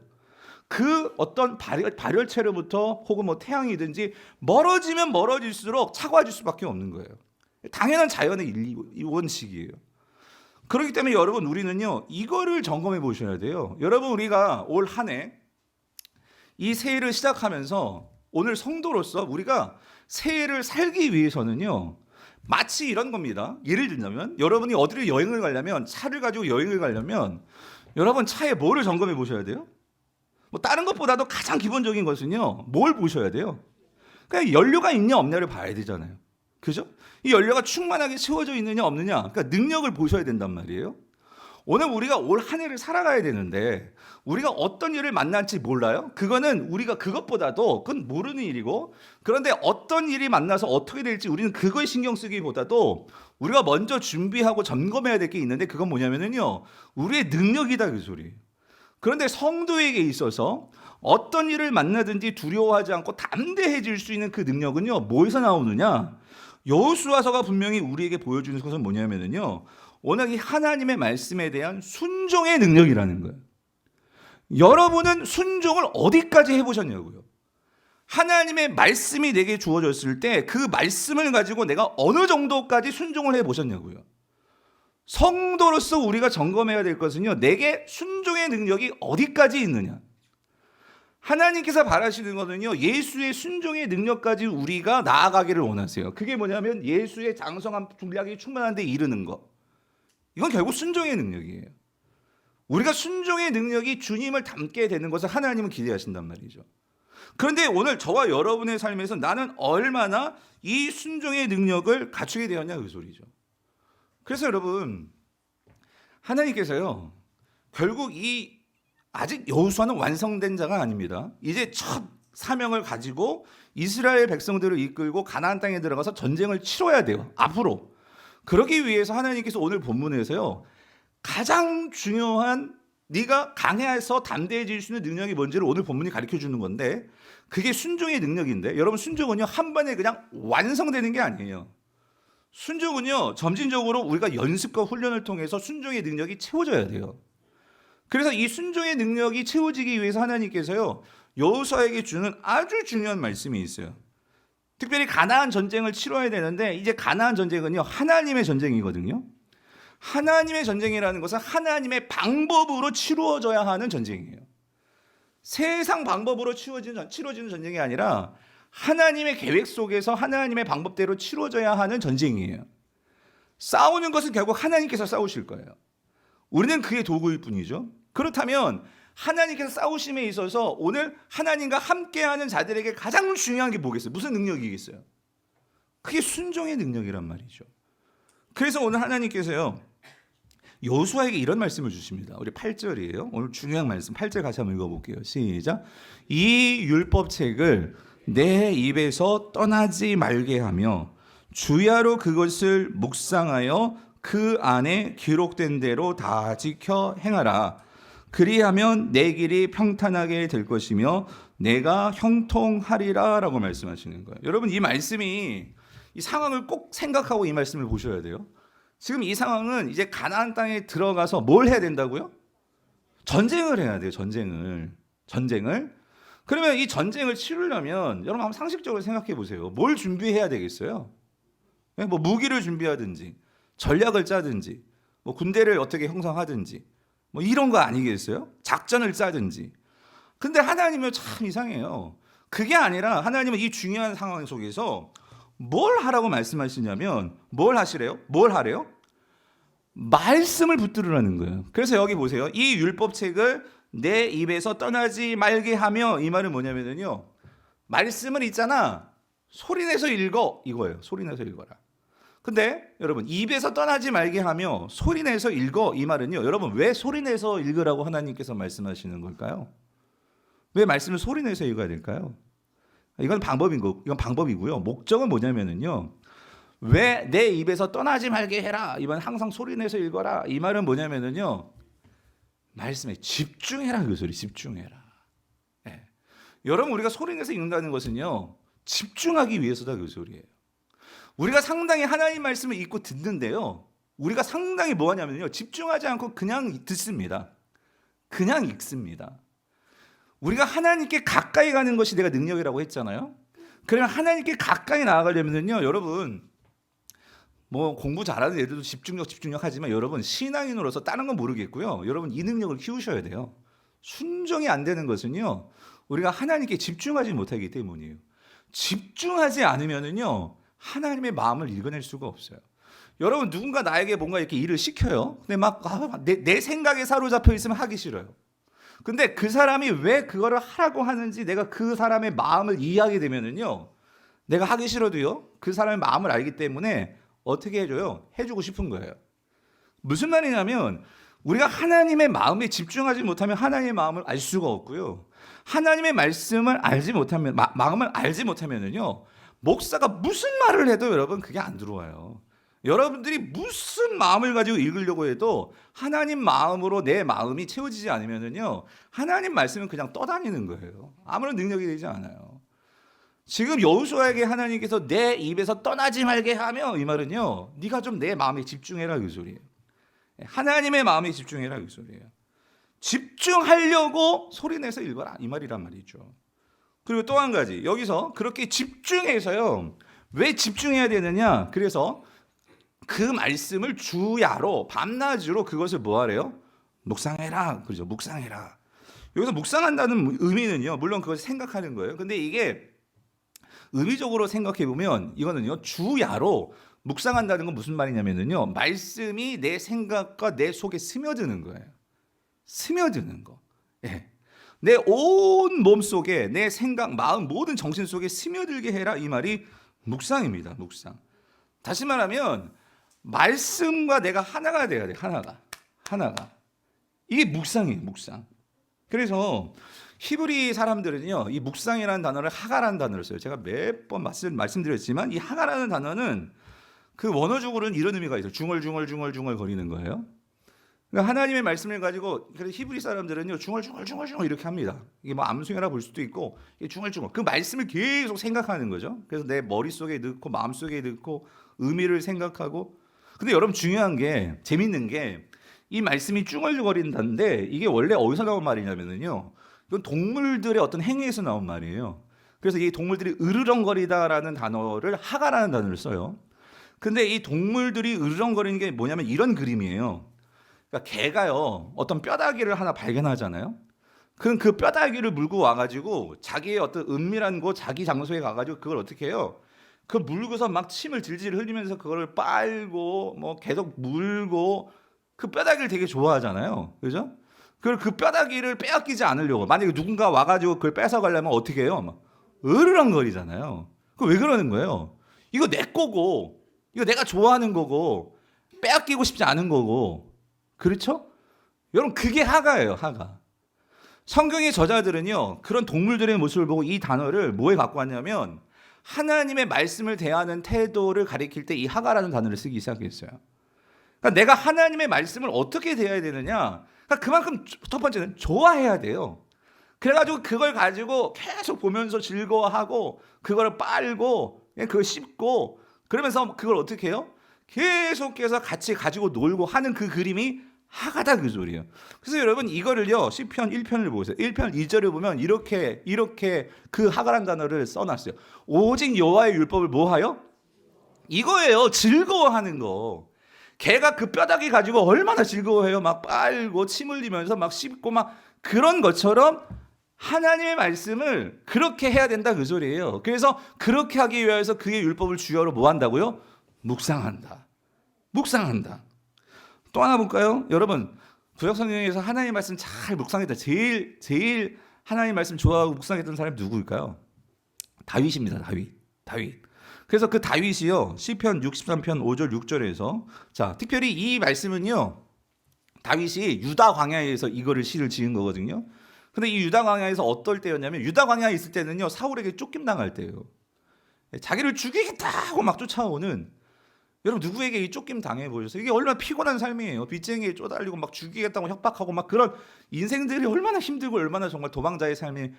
A: 그 어떤 발열체로부터 혹은 뭐 태양이든지 멀어지면 멀어질수록 차가워질 수밖에 없는 거예요. 당연한 자연의 원칙이에요. 그렇기 때문에 여러분, 우리는요, 이거를 점검해 보셔야 돼요. 여러분, 우리가 올 한 해 이 새해를 시작하면서 오늘 성도로서 우리가 새해를 살기 위해서는요, 마치 이런 겁니다. 예를 들자면 여러분이 어디를 여행을 가려면, 차를 가지고 여행을 가려면 여러분 차에 뭐를 점검해 보셔야 돼요? 뭐 다른 것보다도 가장 기본적인 것은요, 뭘 보셔야 돼요? 그냥 연료가 있냐 없냐를 봐야 되잖아요. 그죠? 이 연료가 충만하게 채워져 있느냐 없느냐, 그러니까 능력을 보셔야 된단 말이에요. 오늘 우리가 올 한 해를 살아가야 되는데 우리가 어떤 일을 만날지 몰라요. 그거는 우리가 그것보다도 그건 모르는 일이고, 그런데 어떤 일이 만나서 어떻게 될지 우리는 그거에 신경 쓰기보다도 우리가 먼저 준비하고 점검해야 될 게 있는데, 그건 뭐냐면요, 우리의 능력이다 그 소리예요. 그런데 성도에게 있어서 어떤 일을 만나든지 두려워하지 않고 담대해질 수 있는 그 능력은요, 뭐에서 나오느냐? 여호수아서가 분명히 우리에게 보여주는 것은 뭐냐면요, 워낙 이 하나님의 말씀에 대한 순종의 능력이라는 거예요. 여러분은 순종을 어디까지 해보셨냐고요? 하나님의 말씀이 내게 주어졌을 때 그 말씀을 가지고 내가 어느 정도까지 순종을 해보셨냐고요? 성도로서 우리가 점검해야 될 것은요, 내게 순종의 능력이 어디까지 있느냐. 하나님께서 바라시는 것은요, 예수의 순종의 능력까지 우리가 나아가기를 원하세요. 그게 뭐냐면 예수의 장성한 분량이 충만한 데 이르는 것. 이건 결국 순종의 능력이에요. 우리가 순종의 능력이 주님을 닮게 되는 것을 하나님은 기대하신단 말이죠. 그런데 오늘 저와 여러분의 삶에서 나는 얼마나 이 순종의 능력을 갖추게 되었냐 그 소리죠. 그래서 여러분, 하나님께서요, 결국 이 아직 여호수아는 완성된 자가 아닙니다. 이제 첫 사명을 가지고 이스라엘 백성들을 이끌고 가나안 땅에 들어가서 전쟁을 치러야 돼요. 앞으로. 그러기 위해서 하나님께서 오늘 본문에서요, 가장 중요한 네가 강해서 담대해질 수 있는 능력이 뭔지를 오늘 본문이 가르쳐 주는 건데, 그게 순종의 능력인데, 여러분, 순종은요 한 번에 그냥 완성되는 게 아니에요. 순종은요 점진적으로 우리가 연습과 훈련을 통해서 순종의 능력이 채워져야 돼요. 그래서 이 순종의 능력이 채워지기 위해서 하나님께서요, 여호수아에게 주는 아주 중요한 말씀이 있어요. 특별히 가나안 전쟁을 치러야 되는데, 이제 가나안 전쟁은요 하나님의 전쟁이거든요. 하나님의 전쟁이라는 것은 하나님의 방법으로 치루어져야 하는 전쟁이에요. 세상 방법으로 치러지는 전쟁이 아니라 하나님의 계획 속에서 하나님의 방법대로 치루어져야 하는 전쟁이에요. 싸우는 것은 결국 하나님께서 싸우실 거예요. 우리는 그의 도구일 뿐이죠. 그렇다면 하나님께서 싸우심에 있어서 오늘 하나님과 함께하는 자들에게 가장 중요한 게 뭐겠어요? 무슨 능력이겠어요? 그게 순종의 능력이란 말이죠. 그래서 오늘 하나님께서요, 여호수아에게 이런 말씀을 주십니다. 우리 8절이에요. 오늘 중요한 말씀 8절 같이 한번 읽어볼게요. 시작. 이 율법책을 내 입에서 떠나지 말게 하며 주야로 그것을 묵상하여 그 안에 기록된 대로 다 지켜 행하라. 그리하면 내 길이 평탄하게 될 것이며 내가 형통하리라 라고 말씀하시는 거예요. 여러분 이 말씀이 이 상황을 꼭 생각하고 이 말씀을 보셔야 돼요. 지금 이 상황은 이제 가나안 땅에 들어가서 뭘 해야 된다고요? 전쟁을 해야 돼요. 전쟁을. 그러면 이 전쟁을 치르려면 여러분 한번 상식적으로 생각해 보세요. 뭘 준비해야 되겠어요? 뭐 무기를 준비하든지 전략을 짜든지 뭐 군대를 어떻게 형성하든지 뭐 이런 거 아니겠어요? 작전을 짜든지. 근데 하나님은 참 이상해요. 그게 아니라 하나님은 이 중요한 상황 속에서 뭘 하라고 말씀하시냐면 뭘 하시래요? 뭘 하래요? 말씀을 붙들으라는 거예요. 그래서 여기 보세요. 이 율법책을 내 입에서 떠나지 말게 하며, 이 말은 뭐냐면요, 말씀은 있잖아, 소리내서 읽어 이거예요. 소리내서 읽어라. 근데 여러분 입에서 떠나지 말게 하며 소리내서 읽어, 이 말은요, 여러분 왜 소리내서 읽으라고 하나님께서 말씀하시는 걸까요? 왜 말씀을 소리내서 읽어야 될까요? 이건 방법이고요. 목적은 뭐냐면은요, 왜 내 입에서 떠나지 말게 해라, 이번 항상 소리내서 읽어라, 이 말은 뭐냐면은요, 말씀에 집중해라, 그 소리. 집중해라. 네. 여러분 우리가 소리내서 읽는다는 것은요, 집중하기 위해서다, 그 소리예요. 우리가 상당히 하나님 말씀을 읽고 듣는데요, 우리가 상당히 뭐 하냐면요, 집중하지 않고 그냥 듣습니다. 그냥 읽습니다. 우리가 하나님께 가까이 가는 것이 내가 능력이라고 했잖아요. 그러면 하나님께 가까이 나아가려면요, 여러분 뭐 공부 잘하는 애들도 집중력 하지만 여러분 신앙인으로서 다른 건 모르겠고요, 여러분 이 능력을 키우셔야 돼요. 순종이 안 되는 것은요, 우리가 하나님께 집중하지 못하기 때문이에요. 집중하지 않으면은요, 하나님의 마음을 읽어낼 수가 없어요. 여러분 누군가 나에게 뭔가 이렇게 일을 시켜요. 근데 막 내 생각에 사로잡혀 있으면 하기 싫어요. 근데 그 사람이 왜 그거를 하라고 하는지 내가 그 사람의 마음을 이해하게 되면은요, 내가 하기 싫어도요, 그 사람의 마음을 알기 때문에 어떻게 해줘요? 해주고 싶은 거예요. 무슨 말이냐면 우리가 하나님의 마음에 집중하지 못하면 하나님의 마음을 알 수가 없고요, 하나님의 말씀을 알지 못하면 마음을 알지 못하면은요, 목사가 무슨 말을 해도 여러분 그게 안 들어와요. 여러분들이 무슨 마음을 가지고 읽으려고 해도 하나님 마음으로 내 마음이 채워지지 않으면은요, 하나님 말씀은 그냥 떠다니는 거예요. 아무런 능력이 되지 않아요. 지금 여호수아에게 하나님께서 내 입에서 떠나지 말게 하며, 이 말은요, 네가 좀 내 마음에 집중해라, 그 소리예요. 하나님의 마음에 집중해라, 그 소리예요. 집중하려고 소리내서 읽어라, 이 말이란 말이죠. 그리고 또 한 가지, 여기서 그렇게 집중해서요, 왜 집중해야 되느냐, 그래서 그 말씀을 주야로 밤낮으로 그것을 뭐 하래요? 묵상해라. 그렇죠? 묵상해라. 여기서 묵상한다는 의미는요, 물론 그것을 생각하는 거예요. 근데 이게 의미적으로 생각해 보면 이거는요, 주야로 묵상한다는 건 무슨 말이냐면요, 말씀이 내 생각과 내 속에 스며드는 거예요. 스며드는 거. 예. 내 온 몸 속에 내 생각, 마음, 모든 정신 속에 스며들게 해라, 이 말이 묵상입니다. 묵상. 다시 말하면 말씀과 내가 하나가 돼야 돼. 하나가. 이게 묵상이에요. 묵상. 그래서 히브리 사람들은요, 이 묵상이라는 단어를 하가라는 단어를 써요. 제가 몇 번 말씀드렸지만 이 하가라는 단어는 그 원어적으로는 이런 의미가 있어요. 중얼중얼 거리는 거예요. 그러니까 하나님의 말씀을 가지고, 그래서 히브리 사람들은요, 중얼중얼 이렇게 합니다. 이게 뭐 암송이라 볼 수도 있고, 이게 중얼중얼, 그 말씀을 계속 생각하는 거죠. 그래서 내 머릿속에 넣고 마음속에 넣고 의미를 생각하고. 근데 여러분 중요한 게, 재밌는 게, 이 말씀이 중얼거린다는데 이게 원래 어디서 나온 말이냐면요, 이건 동물들의 어떤 행위에서 나온 말이에요. 그래서 이 동물들이 으르렁거리다라는 단어를 하가라는 단어를 써요. 근데 이 동물들이 으르렁거리는 게 뭐냐면 이런 그림이에요. 그러니까 개가요, 어떤 뼈다귀를 하나 발견하잖아요. 그럼 그 뼈다귀를 물고 와가지고 자기의 어떤 은밀한 곳, 자기 장소에 가가지고 그걸 어떻게 해요? 그 물고서 막 침을 질질 흘리면서 그거를 빨고 뭐 계속 물고, 그 뼈다귀를 되게 좋아하잖아요. 그죠? 그 뼈다귀를 빼앗기지 않으려고, 만약에 누군가 와가지고 그걸 뺏어가려면 어떻게 해요? 막 으르렁거리잖아요. 그 왜 그러는 거예요? 이거 내 거고, 이거 내가 좋아하는 거고, 빼앗기고 싶지 않은 거고, 그렇죠? 여러분 그게 하가예요. 하가. 성경의 저자들은요 그런 동물들의 모습을 보고 이 단어를 뭐에 갖고 왔냐면 하나님의 말씀을 대하는 태도를 가리킬 때 이 하가라는 단어를 쓰기 시작했어요. 그러니까 내가 하나님의 말씀을 어떻게 대해야 되느냐, 그러니까 그만큼 첫 번째는 좋아해야 돼요. 그래가지고 그걸 가지고 계속 보면서 즐거워하고 그걸 빨고 그걸 씹고 그러면서 그걸 어떻게 해요? 계속해서 같이 가지고 놀고 하는 그 그림이 하가다 그 소리예요. 그래서 여러분 이거를요 시편 1편을 보세요. 1편 2절을 보면 이렇게 그 하가란 단어를 써놨어요. 오직 여호와의 율법을 뭐하여? 이거예요. 즐거워하는 거. 개가 그 뼈다귀 가지고 얼마나 즐거워해요. 막 빨고 침 흘리면서 막 씹고 막 그런 것처럼 하나님의 말씀을 그렇게 해야 된다 그 소리예요. 그래서 그렇게 하기 위해서 그의 율법을 주여로 뭐 한다고요? 묵상한다. 묵상한다. 또 하나 볼까요? 여러분 구약성경에서 하나님의 말씀 잘 묵상했다. 제일 하나님의 말씀 좋아하고 묵상했던 사람이 누구일까요? 다윗입니다. 다윗. 그래서 그 다윗이요 시편 63편 5절 6절에서 자 특별히 이 말씀은요 다윗이 유다 광야에서 이거를 시를 지은 거거든요. 근데 이 유다 광야에서 어떨 때였냐면 유다 광야에 있을 때는요 사울에게 쫓김당할 때예요. 자기를 죽이겠다 하고 막 쫓아오는, 여러분 누구에게 이 쫓김 당해 보셨어요? 이게 얼마나 피곤한 삶이에요. 빚쟁이에 쪼달리고 막 죽이겠다고 협박하고 막 그런 인생들이 얼마나 힘들고 얼마나 정말 도망자의 삶이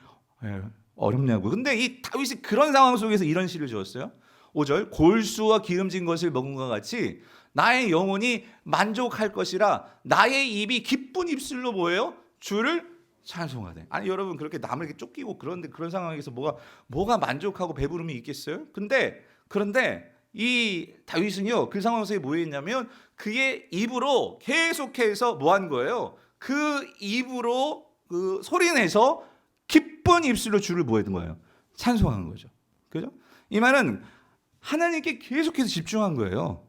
A: 어렵냐고. 근데 이 다윗이 그런 상황 속에서 이런 시를 지었어요. 5절 골수와 기름진 것을 먹은 것 같이 나의 영혼이 만족할 것이라 나의 입이 기쁜 입술로 뭐예요? 주를 찬송하되. 아니 여러분 그렇게 남에게 쫓기고 그런데 그런 상황에서 뭐가 만족하고 배부름이 있겠어요? 그런데 이 다윗은요 그 상황에서 뭐 했냐면 그의 입으로 계속해서 뭐 한 거예요? 그 입으로 그 소리내서 기쁜 입술로 주를 뭐 했던 거예요? 찬송한 거죠. 그죠? 이 말은 하나님께 계속해서 집중한 거예요.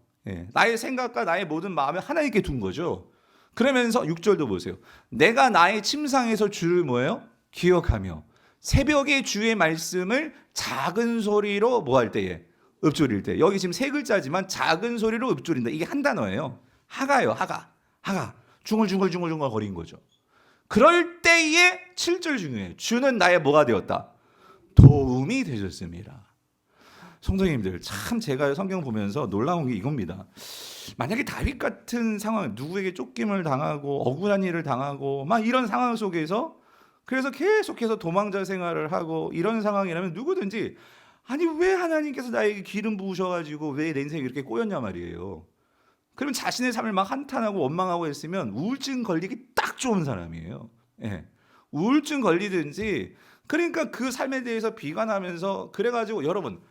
A: 나의 생각과 나의 모든 마음을 하나님께 둔 거죠. 그러면서 6절도 보세요. 내가 나의 침상에서 주를 뭐예요? 기억하며 새벽에 주의 말씀을 작은 소리로 뭐 할 때에? 읊조릴 때. 여기 지금 세 글자지만 작은 소리로 읊조린다. 이게 한 단어예요. 하가요. 하가. 중얼중얼 거린 거죠. 그럴 때에 7절 중요해요. 주는 나의 뭐가 되었다? 도움이 되셨습니다. 성도님들 참 제가 성경 보면서 놀라운 게 이겁니다. 만약에 다윗 같은 상황, 누구에게 쫓김을 당하고 억울한 일을 당하고 막 이런 상황 속에서 그래서 계속해서 도망자 생활을 하고 이런 상황이라면 누구든지 아니 왜 하나님께서 나에게 기름 부으셔가지고 왜 내 인생이 이렇게 꼬였냐 말이에요. 그러면 자신의 삶을 막 한탄하고 원망하고 했으면 우울증 걸리기 딱 좋은 사람이에요. 우울증 걸리든지 그러니까 그 삶에 대해서 비관하면서 그래가지고 여러분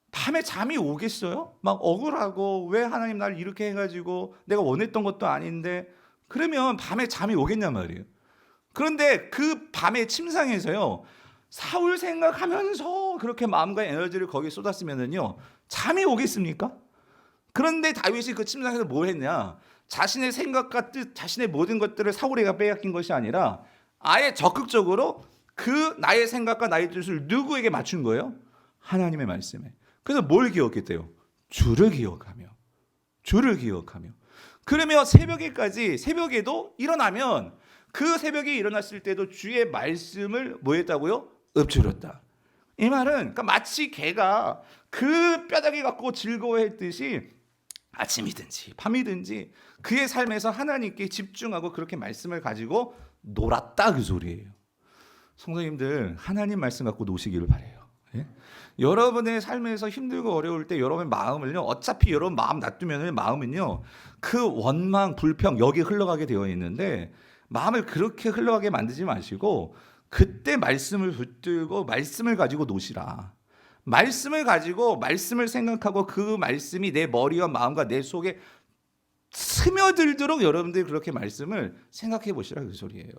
A: 밤에 잠이 오겠어요? 막 억울하고 왜 하나님 날 이렇게 해가지고 내가 원했던 것도 아닌데 그러면 밤에 잠이 오겠냔 말이에요. 그런데 그 밤의 침상에서요 사울 생각하면서 그렇게 마음과 에너지를 거기에 쏟았으면요 잠이 오겠습니까? 그런데 다윗이 그 침상에서 뭘 했냐? 자신의 생각과 뜻, 자신의 모든 것들을 사울에게 빼앗긴 것이 아니라 아예 적극적으로 그 나의 생각과 나의 뜻을 누구에게 맞춘 거예요? 하나님의 말씀에. 그래서 뭘 기억했대요? 주를 기억하며. 그러면 새벽에도 일어나면 그 새벽에 일어났을 때도 주의 말씀을 뭐 했다고요? 읊조렸다. 이 말은 그러니까 마치 개가 그 뼈다귀 갖고 즐거워했듯이 아침이든지 밤이든지 그의 삶에서 하나님께 집중하고 그렇게 말씀을 가지고 놀았다 그 소리예요. 성도님들 하나님 말씀 갖고 노시기를 바라요. 여러분의 삶에서 힘들고 어려울 때 여러분의 마음을요 어차피 여러분 마음 놔두면 마음은요 그 원망 불평 여기 흘러가게 되어 있는데 마음을 그렇게 흘러가게 만들지 마시고 그때 말씀을 붙들고 말씀을 가지고 노시라. 말씀을 가지고 말씀을 생각하고 그 말씀이 내 머리와 마음과 내 속에 스며들도록 여러분들이 그렇게 말씀을 생각해 보시라 그 소리예요.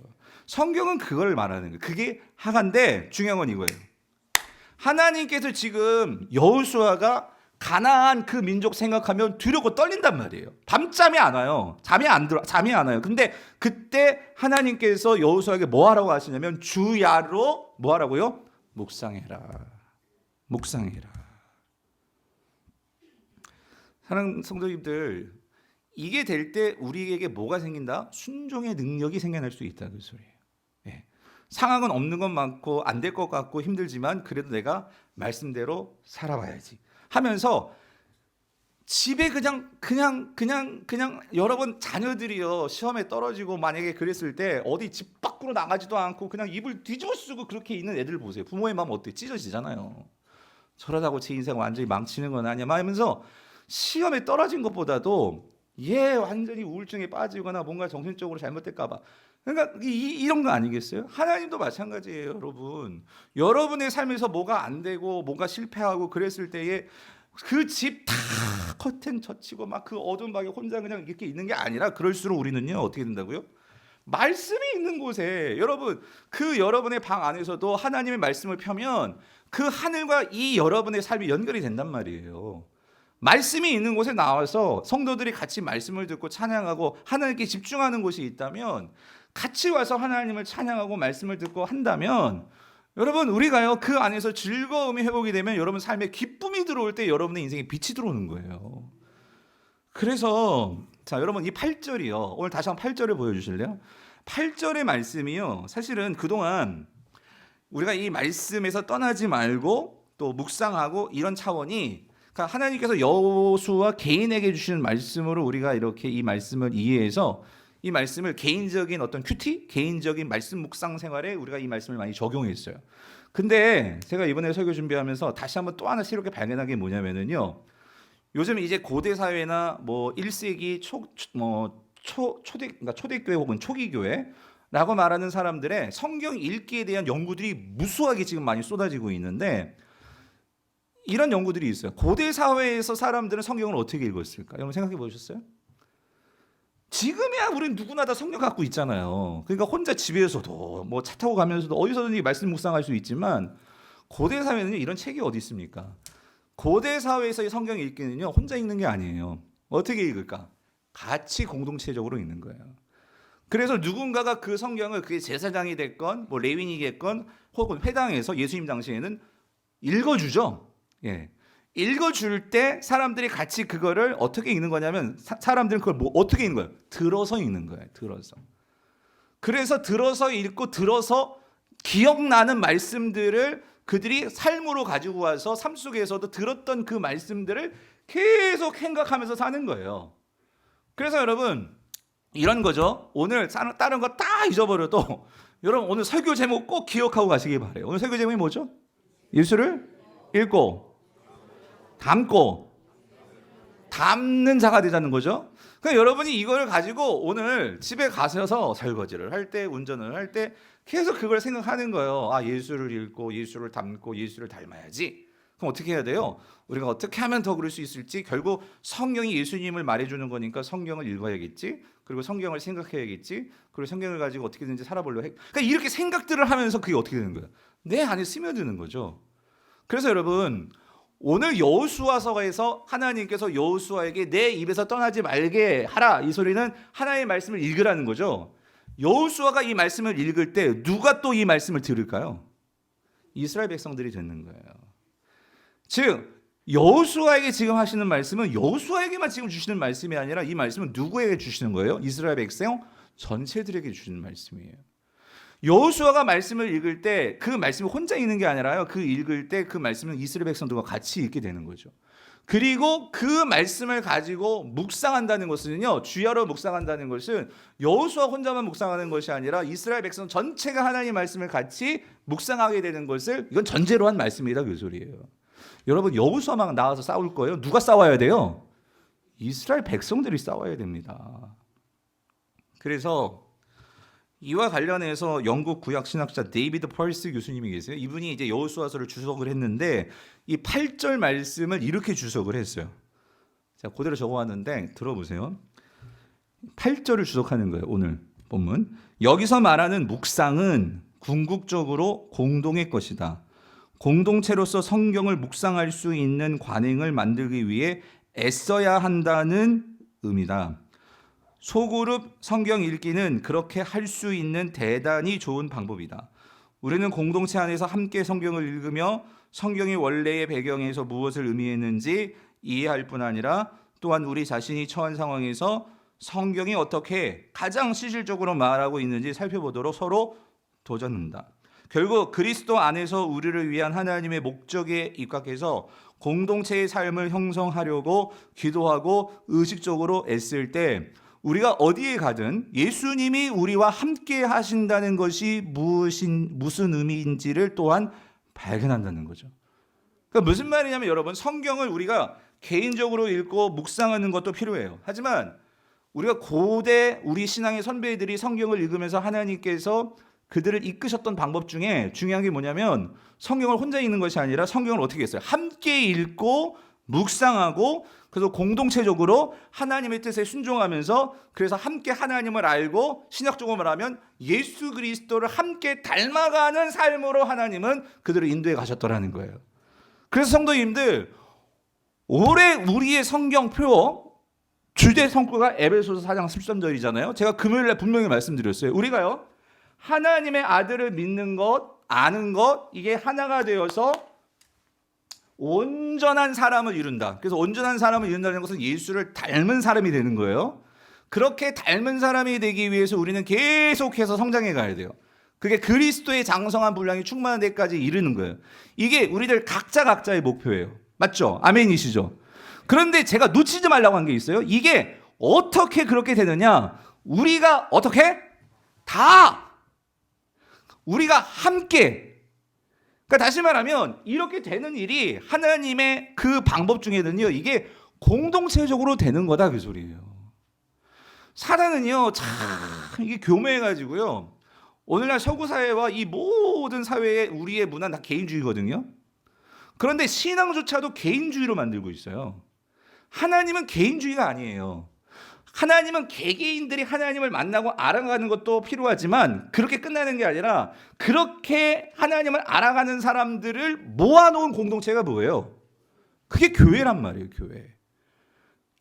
A: 성경은 그걸 말하는 거예요. 그게 하가인데 중요한 건 이거예요. 하나님께서 지금 여호수아가 가나안 그 민족 생각하면 두렵고 떨린단 말이에요. 밤잠이 안 와요. 잠이 안 와요. 근데 그때 하나님께서 여호수아에게 뭐 하라고 하시냐면 주야로 뭐 하라고요? 묵상해라. 사랑하는 성도님들, 이게 될 때 우리에게 뭐가 생긴다? 순종의 능력이 생겨날 수 있다 그 소리예요. 예. 상황은 없는 것 많고 안 될 것 같고 힘들지만 그래도 내가 말씀대로 살아봐야지 하면서 집에 그냥 여러분 자녀들이요 시험에 떨어지고 만약에 그랬을 때 어디 집 밖으로 나가지도 않고 그냥 입을 뒤집어 쓰고 그렇게 있는 애들 보세요. 부모의 마음 어때? 찢어지잖아요. 저러다고 제 인생 완전히 망치는 건 아니야 하면서 시험에 떨어진 것보다도 얘 완전히 우울증에 빠지거나 뭔가 정신적으로 잘못될까 봐 그러니까 이런 거 아니겠어요? 하나님도 마찬가지예요. 여러분 여러분의 삶에서 뭐가 안 되고 뭔가 실패하고 그랬을 때에 그 집 다 커튼 젖히고 막 그 어두운 방에 혼자 그냥 이렇게 있는 게 아니라 그럴수록 우리는요 어떻게 된다고요? 말씀이 있는 곳에 여러분 그 여러분의 방 안에서도 하나님의 말씀을 펴면 그 하늘과 이 여러분의 삶이 연결이 된단 말이에요. 말씀이 있는 곳에 나와서 성도들이 같이 말씀을 듣고 찬양하고 하나님께 집중하는 곳이 있다면 같이 와서 하나님을 찬양하고 말씀을 듣고 한다면 여러분 우리가요 그 안에서 즐거움이 회복이 되면 여러분 삶에 기쁨이 들어올 때 여러분의 인생에 빛이 들어오는 거예요. 그래서 자 여러분 이 8절이요 오늘 다시 한번 8절을 보여주실래요? 8절의 말씀이요 사실은 그동안 우리가 이 말씀에서 떠나지 말고 또 묵상하고 이런 차원이 그러니까 하나님께서 여호수아 개인에게 주시는 말씀으로 우리가 이렇게 이 말씀을 이해해서 이 말씀을 개인적인 어떤 큐티, 개인적인 말씀 묵상 생활에 우리가 이 말씀을 많이 적용했어요. 근데 제가 이번에 설교 준비하면서 다시 한번 또 하나 새롭게 발견한 게 뭐냐면은요. 요즘 이제 고대 사회나 뭐 1세기 그러니까 초대교회 혹은 초기 교회라고 말하는 사람들의 성경 읽기에 대한 연구들이 무수하게 지금 많이 쏟아지고 있는데 이런 연구들이 있어요. 고대 사회에서 사람들은 성경을 어떻게 읽었을까? 여러분 생각해 보셨어요? 지금이야 우리는 누구나 다 성경 갖고 있잖아요. 그러니까 혼자 집에서도 뭐 차 타고 가면서도 어디서든지 말씀 묵상할 수 있지만 고대 사회는 이런 책이 어디 있습니까? 고대 사회에서의 성경 읽기는요 혼자 읽는 게 아니에요. 어떻게 읽을까? 같이 공동체적으로 읽는 거예요. 그래서 누군가가 그 성경을 그게 제사장이 됐건 뭐 레위인이 됐건 혹은 회당에서 예수님 당시에는 읽어주죠. 예. 읽어줄 때 사람들이 같이 그거를 어떻게 읽는 거냐면 사람들은 그걸 뭐 어떻게 읽는 거예요? 들어서 읽는 거예요. 들어서. 그래서 들어서 읽고 들어서 기억나는 말씀들을 그들이 삶으로 가지고 와서 삶 속에서도 들었던 그 말씀들을 계속 생각하면서 사는 거예요. 그래서 여러분 이런 거죠. 오늘 다른 거 다 잊어버려도 여러분 오늘 설교 제목 꼭 기억하고 가시기 바래요. 오늘 설교 제목이 뭐죠? 예수를 읽고 담고 담는 자가 되자는 거죠. 그러니까 여러분이 이걸 가지고 오늘 집에 가셔서 설거지를 할 때 운전을 할 때 계속 그걸 생각하는 거예요. 아 예수를 읽고 예수를 담고 예수를 닮아야지. 그럼 어떻게 해야 돼요? 우리가 어떻게 하면 더 그럴 수 있을지 결국 성경이 예수님을 말해주는 거니까 성경을 읽어야겠지. 그리고 성경을 생각해야겠지. 그리고 성경을 가지고 어떻게든지 살아보려고 해. 그러니까 이렇게 생각들을 하면서 그게 어떻게 되는 거예요? 내 안에 스며드는 거죠. 그래서 여러분 오늘 여호수아서에서 하나님께서 여호수아에게 내 입에서 떠나지 말게 하라 이 소리는 하나님의 말씀을 읽으라는 거죠. 여호수아가 이 말씀을 읽을 때 누가 또 이 말씀을 들을까요? 이스라엘 백성들이 듣는 거예요. 즉 여호수아에게 지금 하시는 말씀은 여호수아에게만 지금 주시는 말씀이 아니라 이 말씀은 누구에게 주시는 거예요? 이스라엘 백성 전체들에게 주시는 말씀이에요. 여호수아가 말씀을 읽을 때 그 말씀이 혼자 읽는 게 아니라요. 그 읽을 때 그 말씀은 이스라엘 백성들과 같이 읽게 되는 거죠. 그리고 그 말씀을 가지고 묵상한다는 것은요. 주야로 묵상한다는 것은 여호수아 혼자만 묵상하는 것이 아니라 이스라엘 백성 전체가 하나님의 말씀을 같이 묵상하게 되는 것을 이건 전제로 한 말씀이다 그 소리예요. 여러분 여호수아만 나와서 싸울 거예요? 누가 싸워야 돼요? 이스라엘 백성들이 싸워야 됩니다. 그래서 이와 관련해서 영국 구약 신학자 데이비드 펄스 교수님이 계세요. 이분이 이제 여호수아서를 주석을 했는데 이 8절 말씀을 이렇게 주석을 했어요. 자, 그대로 적어왔는데 들어보세요. 8절을 주석하는 거예요. 오늘 본문. 여기서 말하는 묵상은 궁극적으로 공동의 것이다. 공동체로서 성경을 묵상할 수 있는 관행을 만들기 위해 애써야 한다는 의미다. 소그룹 성경 읽기는 그렇게 할 수 있는 대단히 좋은 방법이다. 우리는 공동체 안에서 함께 성경을 읽으며 성경이 원래의 배경에서 무엇을 의미했는지 이해할 뿐 아니라 또한 우리 자신이 처한 상황에서 성경이 어떻게 가장 실질적으로 말하고 있는지 살펴보도록 서로 도전한다. 결국 그리스도 안에서 우리를 위한 하나님의 목적에 입각해서 공동체의 삶을 형성하려고 기도하고 의식적으로 애쓸 때 우리가 어디에 가든 예수님이 우리와 함께 하신다는 것이 무슨 의미인지를 또한 발견한다는 거죠. 그러니까 무슨 말이냐면 여러분, 성경을 우리가 개인적으로 읽고 묵상하는 것도 필요해요. 하지만 우리가 고대 우리 신앙의 선배들이 성경을 읽으면서 하나님께서 그들을 이끄셨던 방법 중에 중요한 게 뭐냐면 성경을 혼자 읽는 것이 아니라 성경을 어떻게 했어요? 함께 읽고 묵상하고 그래서 공동체적으로 하나님의 뜻에 순종하면서 그래서 함께 하나님을 알고 신학적으로 말하면 예수 그리스도를 함께 닮아가는 삶으로 하나님은 그들을 인도해 가셨더라는 거예요. 그래서 성도님들, 올해 우리의 성경표 주제 성구가 에베소서 4장 13절이잖아요. 제가 금요일에 분명히 말씀드렸어요. 우리가요, 하나님의 아들을 믿는 것, 아는 것, 이게 하나가 되어서 온전한 사람을 이룬다. 그래서 온전한 사람을 이룬다는 것은 예수를 닮은 사람이 되는 거예요. 그렇게 닮은 사람이 되기 위해서 우리는 계속해서 성장해 가야 돼요. 그게 그리스도의 장성한 분량이 충만한 데까지 이르는 거예요. 이게 우리들 각자의 목표예요. 맞죠? 아멘이시죠? 그런데 제가 놓치지 말라고 한 게 있어요. 이게 어떻게 그렇게 되느냐? 우리가 어떻게? 우리가 함께. 그러니까 다시 말하면 이렇게 되는 일이 하나님의 그 방법 중에는요, 이게 공동체적으로 되는 거다 그 소리예요. 사단은요, 참 이게 교묘해가지고요, 오늘날 서구 사회와 이 모든 사회의 우리의 문화는 다 개인주의거든요. 그런데 신앙조차도 개인주의로 만들고 있어요. 하나님은 개인주의가 아니에요. 하나님은 개개인들이 하나님을 만나고 알아가는 것도 필요하지만 그렇게 끝나는 게 아니라 그렇게 하나님을 알아가는 사람들을 모아놓은 공동체가 뭐예요? 그게 교회란 말이에요. 교회.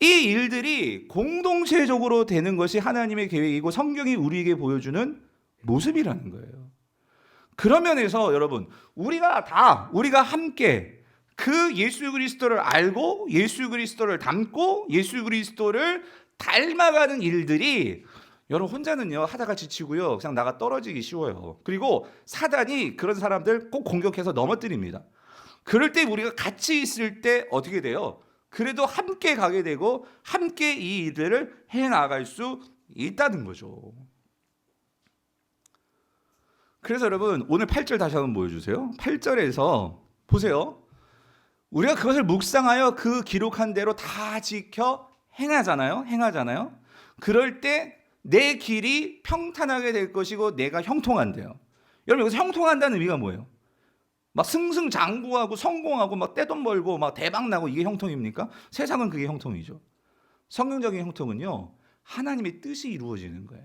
A: 이 일들이 공동체적으로 되는 것이 하나님의 계획이고 성경이 우리에게 보여주는 모습이라는 거예요. 그런 면에서 여러분, 우리가 함께 그 예수 그리스도를 알고 예수 그리스도를 닮고 예수 그리스도를 닮아가는 일들이, 여러분 혼자는요 하다가 지치고요 그냥 나가 떨어지기 쉬워요. 그리고 사단이 그런 사람들 꼭 공격해서 넘어뜨립니다. 그럴 때 우리가 같이 있을 때 어떻게 돼요? 그래도 함께 가게 되고 함께 이 일들을 해나갈 수 있다는 거죠. 그래서 여러분 오늘 8절 다시 한번 보여주세요. 8절에서 보세요. 우리가 그것을 묵상하여 그 기록한 대로 다 지켜 행하잖아요. 그럴 때 내 길이 평탄하게 될 것이고 내가 형통한대요. 여러분 여기서 형통한다는 의미가 뭐예요? 막 승승장구하고 성공하고 막 떼돈 벌고 막 대박 나고 이게 형통입니까? 세상은 그게 형통이죠. 성경적인 형통은요, 하나님의 뜻이 이루어지는 거예요.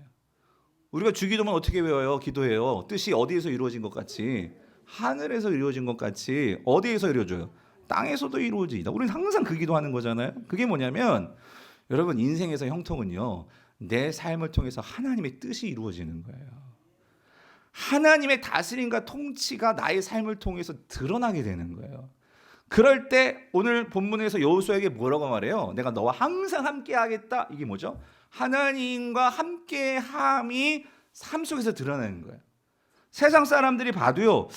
A: 우리가 주기도문 어떻게 외워요? 기도해요. 뜻이 어디에서 이루어진 것 같이? 하늘에서 이루어진 것 같이. 어디에서 이루어져요? 땅에서도 이루어지다. 우리는 항상 그 기도하는 거잖아요. 그게 뭐냐면 여러분 인생에서 형통은요, 내 삶을 통해서 하나님의 뜻이 이루어지는 거예요. 하나님의 다스림과 통치가 나의 삶을 통해서 드러나게 되는 거예요. 그럴 때 오늘 본문에서 여호수아에게 뭐라고 말해요? 내가 너와 항상 함께 하겠다. 이게 뭐죠? 하나님과 함께함이 삶 속에서 드러나는 거예요. 세상 사람들이 봐도요,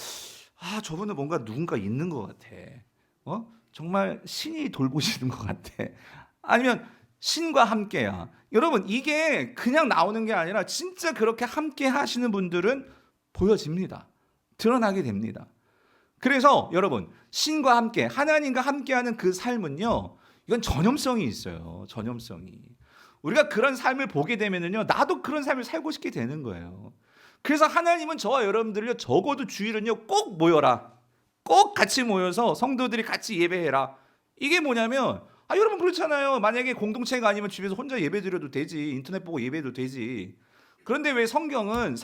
A: 저분은 뭔가 누군가 있는 것 같아. 정말 신이 돌보시는 것 같아. 아니면 신과 함께야. 여러분 이게 그냥 나오는 게 아니라 진짜 그렇게 함께 하시는 분들은 보여집니다. 드러나게 됩니다. 그래서 여러분 신과 함께, 하나님과 함께하는 그 삶은요, 이건 전염성이 있어요. 전염성이. 우리가 그런 삶을 보게 되면은요, 나도 그런 삶을 살고 싶게 되는 거예요. 그래서 하나님은 저와 여러분들요, 적어도 주일은요 꼭 모여라. 꼭 같이 모여서 성도들이 같이 예배해라. 이게 뭐냐면 여러분 그렇잖아요. 만약에 공동체가 아니면 집에서 혼자 예배 드려도 되지. 인터넷 보고 예배도 되지. 그런데 왜 성경은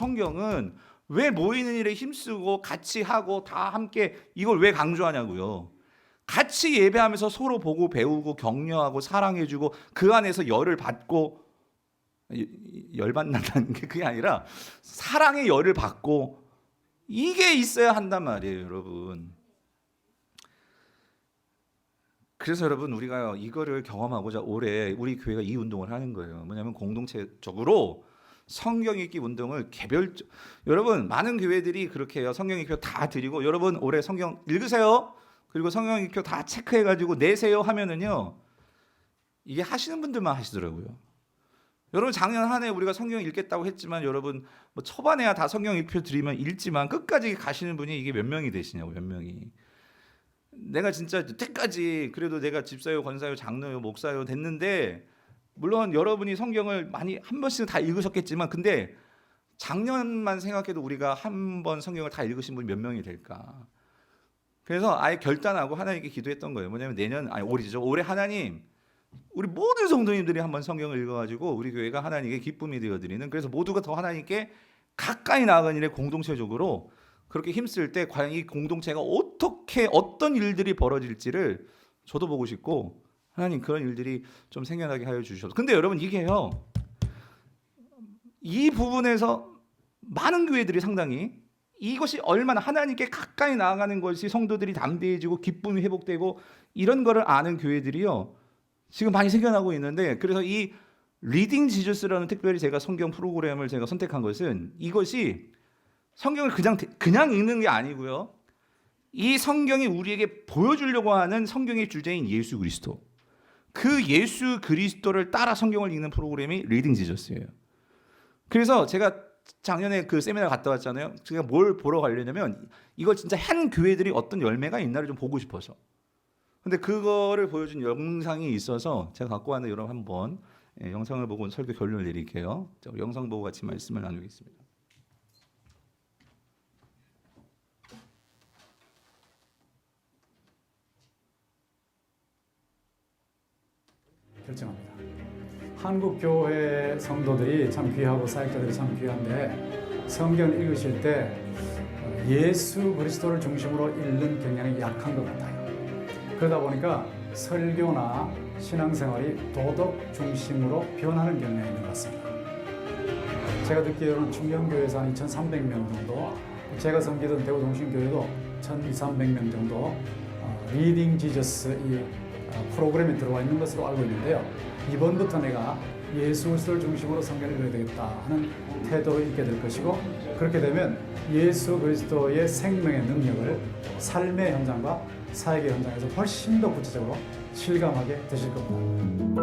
A: 왜 모이는 일에 힘쓰고 같이 하고 다 함께 이걸 왜 강조하냐고요. 같이 예배하면서 서로 보고 배우고 격려하고 사랑해주고 그 안에서 열을 받고, 열받는다는 게 그게 아니라 사랑의 열을 받고, 이게 있어야 한단 말이에요, 여러분. 그래서 여러분 우리가 이거를 경험하고자 올해 우리 교회가 이 운동을 하는 거예요. 뭐냐면 공동체적으로 성경 읽기 운동을 여러분 많은 교회들이 그렇게 해요. 성경 읽기 다 드리고 여러분 올해 성경 읽으세요. 그리고 성경 읽기 다 체크해가지고 내세요 하면은요 이게 하시는 분들만 하시더라고요. 여러분 작년 한 해 우리가 성경 읽겠다고 했지만 여러분 뭐 초반에야 다 성경 읽표 드리면 읽지만 끝까지 가시는 분이 이게 몇 명이 되시냐고. 몇 명이. 내가 진짜 때까지 그래도 내가 집사요, 권사요, 장로요, 목사요 됐는데 물론 여러분이 성경을 많이 한 번씩은 다 읽으셨겠지만 근데 작년만 생각해도 우리가 한 번 성경을 다 읽으신 분이 몇 명이 될까? 그래서 아예 결단하고 하나님께 기도했던 거예요. 뭐냐면 올해 하나님 우리 모든 성도님들이 한번 성경을 읽어가지고 우리 교회가 하나님께 기쁨이 되어드리는 그래서 모두가 더 하나님께 가까이 나아가는 일에 공동체적으로 그렇게 힘쓸 때 과연 이 공동체가 어떤 일들이 벌어질지를 저도 보고 싶고 하나님 그런 일들이 좀 생겨나게 하여 주셔서 근데 여러분 이게요 이 부분에서 많은 교회들이 상당히 이것이 얼마나 하나님께 가까이 나아가는 것이 성도들이 담대해지고 기쁨이 회복되고 이런 거를 아는 교회들이요 지금 많이 생겨나고 있는데 그래서 이 리딩 지저스라는 특별히 제가 성경 프로그램을 제가 선택한 것은 이것이 성경을 그냥 읽는 게 아니고요. 이 성경이 우리에게 보여주려고 하는 성경의 주제인 예수 그리스도. 그 예수 그리스도를 따라 성경을 읽는 프로그램이 리딩 지저스예요. 그래서 제가 작년에 그 세미나 갔다 왔잖아요. 제가 뭘 보러 가려냐면 이걸 진짜 한 교회들이 어떤 열매가 있나를 좀 보고 싶어서. 근데 그거를 보여준 영상이 있어서 제가 갖고 왔는데 여러분 한번 영상을 보고 설교 결론을 내릴게요. 영상 보고 같이 말씀을 나누겠습니다.
B: 결정합니다. 한국 교회 성도들이 참 귀하고 사역자들이 참 귀한데 성경을 읽으실 때 예수 그리스도를 중심으로 읽는 경향이 약한 것 같아요. 그러다 보니까 설교나 신앙생활이 도덕 중심으로 변하는 경향이 있는 것 같습니다. 제가 듣기로는 중경교회에서 한 2,300명 정도, 제가 섬기던 대구동신교회도 1,200~300명 정도 리딩 지저스 이 프로그램에 들어와 있는 것으로 알고 있는데요. 이번부터 내가 예수 그리스도를 중심으로 성경을 읽어야 되겠다 하는 태도로 읽게 될 것이고 그렇게 되면 예수 그리스도의 생명의 능력을 삶의 현장과 사역의 현장에서 훨씬 더 구체적으로 실감하게 되실 겁니다.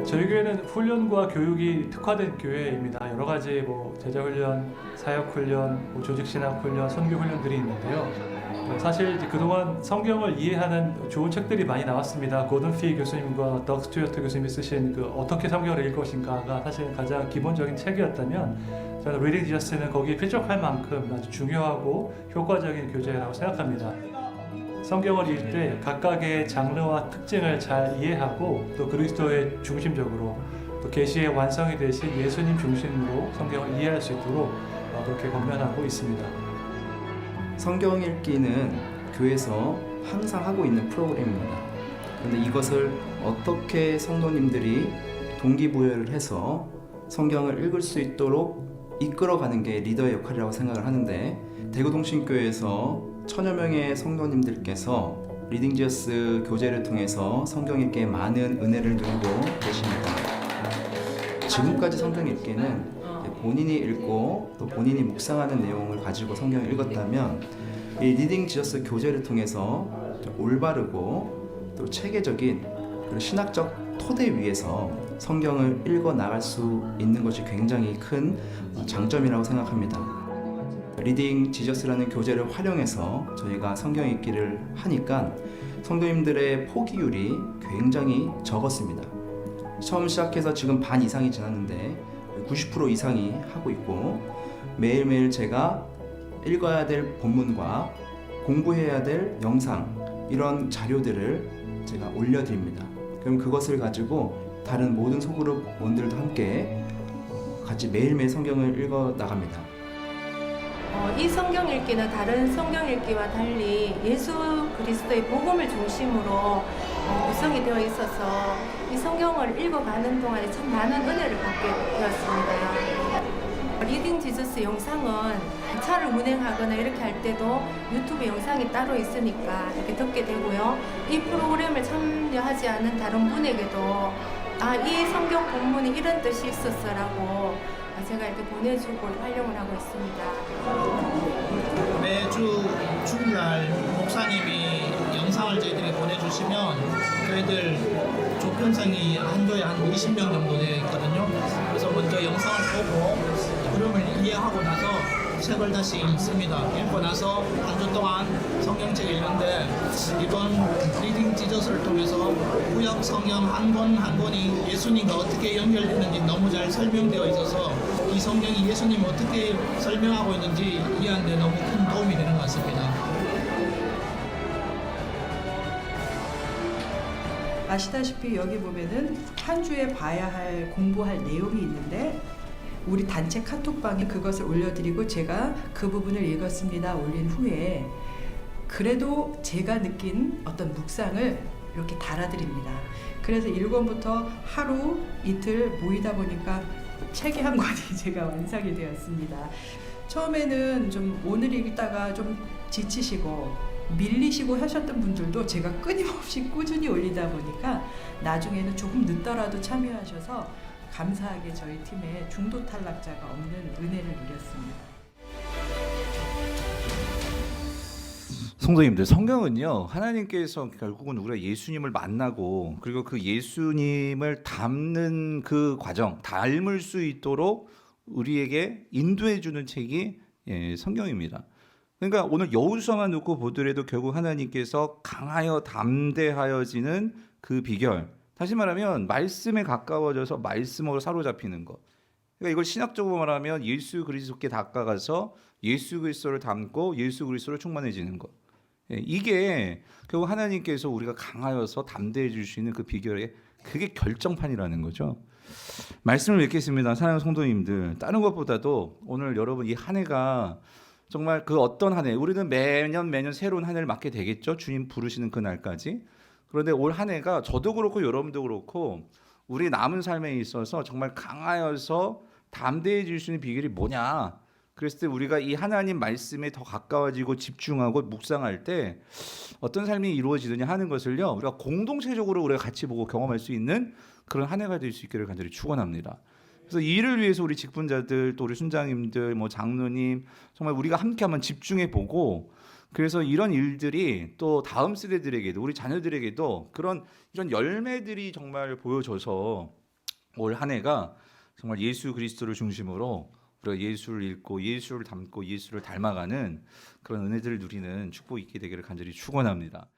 C: 저희 교회는 훈련과 교육이 특화된 교회입니다. 여러 가지 제자훈련, 사역훈련, 조직신학훈련, 선교훈련들이 있는데요. 사실 그동안 성경을 이해하는 좋은 책들이 많이 나왔습니다. 고든 피 교수님과 덕 스튜어트 교수님이 쓰신 어떻게 성경을 읽을 것인가가 사실 가장 기본적인 책이었다면 저는 리딩 지저스는 거기에 필적할 만큼 아주 중요하고 효과적인 교재라고 생각합니다. 성경을 읽을 때 각각의 장르와 특징을 잘 이해하고 또 그리스도의 중심적으로 또 계시의 완성이 되신 예수님 중심으로 성경을 이해할 수 있도록 그렇게 권면하고 있습니다.
D: 성경 읽기는 교회에서 항상 하고 있는 프로그램입니다. 그런데 이것을 어떻게 성도님들이 동기부여를 해서 성경을 읽을 수 있도록 이끌어가는 게 리더의 역할이라고 생각을 하는데 대구동신교회에서 1000여 명의 성도님들께서 리딩 지저스 교재를 통해서 성경 읽기에 많은 은혜를 누리고 계십니다. 지금까지 성경 읽기는 본인이 읽고 또 본인이 묵상하는 내용을 가지고 성경을 읽었다면 이 리딩 지저스 교재를 통해서 올바르고 또 체계적인 그리고 신학적 토대 위에서 성경을 읽어 나갈 수 있는 것이 굉장히 큰 장점이라고 생각합니다. 리딩 지저스라는 교재를 활용해서 저희가 성경 읽기를 하니까 성도님들의 포기율이 굉장히 적었습니다. 처음 시작해서 지금 반 이상이 지났는데 90% 이상이 하고 있고 매일매일 제가 읽어야 될 본문과 공부해야 될 영상 이런 자료들을 제가 올려드립니다. 그럼 그것을 가지고 다른 모든 소그룹원들도 함께 같이 매일매일 성경을 읽어 나갑니다.
E: 이 성경 읽기는 다른 성경 읽기와 달리 예수 그리스도의 복음을 중심으로 구성이 되어 있어서 이 성경을 읽어가는 동안에 참 많은 은혜를 받게 되었습니다. 리딩 지저스 영상은 차를 운행하거나 이렇게 할 때도 유튜브 영상이 따로 있으니까 이렇게 듣게 되고요. 이 프로그램을 참여하지 않은 다른 분에게도 이 성경 본문이 이런 뜻이 있었어라고 제가 이렇게 보내주고 활용을 하고 있습니다.
F: 매주 주일날 목사님이 영상을 저희들이 보내주시면 저희들 조편성이 한도에 한 20명 정도 되어 있거든요. 그래서 먼저 영상을 보고 흐름을 이해하고 나서 책을 다시 읽습니다. 읽고 나서 한 주 동안 성경책 읽는데 이번 리딩 지저스를 통해서 구약 성경 한 권 한 권이 예수님과 어떻게 연결되는지 너무 잘 설명되어 있어서 이 성경이 예수님 어떻게 설명하고 있는지 이해하는 데 너무 큰 도움이 되는 것 같습니다.
G: 아시다시피 여기 보면은 한 주에 봐야 할 공부할 내용이 있는데 우리 단체 카톡방에 그것을 올려드리고 제가 그 부분을 읽었습니다 올린 후에 그래도 제가 느낀 어떤 묵상을 이렇게 달아드립니다. 그래서 1권부터 하루 이틀 모이다 보니까 책이 한 권이 제가 완성이 되었습니다. 처음에는 좀 오늘 읽다가 좀 지치시고 밀리시고 하셨던 분들도 제가 끊임없이 꾸준히 올리다 보니까 나중에는 조금 늦더라도 참여하셔서 감사하게 저희 팀에 중도 탈락자가 없는 은혜를 누렸습니다.
A: 성도님들, 성경은요 하나님께서 결국은 우리가 예수님을 만나고 그리고 그 예수님을 닮는 그 과정, 닮을 수 있도록 우리에게 인도해 주는 책이 성경입니다. 그러니까 오늘 여호수아만 놓고 보더라도 결국 하나님께서 강하여 담대하여지는 그 비결, 다시 말하면 말씀에 가까워져서 말씀으로 사로잡히는 것. 그러니까 이걸 신학적으로 말하면 예수 그리스도께 다가가서 예수 그리스도를 닮고 예수 그리스도를 충만해지는 것. 이게 결국 하나님께서 우리가 강하여서 담대해질 수 있는 그 비결의 그게 결정판이라는 거죠. 말씀을 읽겠습니다. 사랑하는 성도님들, 다른 것보다도 오늘 여러분 이 한 해가 정말 그 어떤 한 해, 우리는 매년 새로운 한 해를 맞게 되겠죠. 주님 부르시는 그 날까지. 그런데 올 한 해가 저도 그렇고 여러분도 그렇고 우리 남은 삶에 있어서 정말 강하여서 담대해질 수 있는 비결이 뭐냐? 그랬을 때 우리가 이 하나님 말씀에 더 가까워지고 집중하고 묵상할 때 어떤 삶이 이루어지느냐 하는 것을요, 우리가 공동체적으로 우리가 같이 보고 경험할 수 있는 그런 한 해가 될 수 있기를 간절히 축원합니다. 그래서 이 일을 위해서 우리 직분자들, 또 우리 순장님들, 뭐 장로님, 정말 우리가 함께 한번 집중해 보고, 그래서 이런 일들이 또 다음 세대들에게도, 우리 자녀들에게도 이런 열매들이 정말 보여줘서 올 한 해가 정말 예수 그리스도를 중심으로 우리가 예수를 읽고 예수를 닮고 예수를 닮아가는 그런 은혜들을 누리는 축복이 있게 되기를 간절히 축원합니다.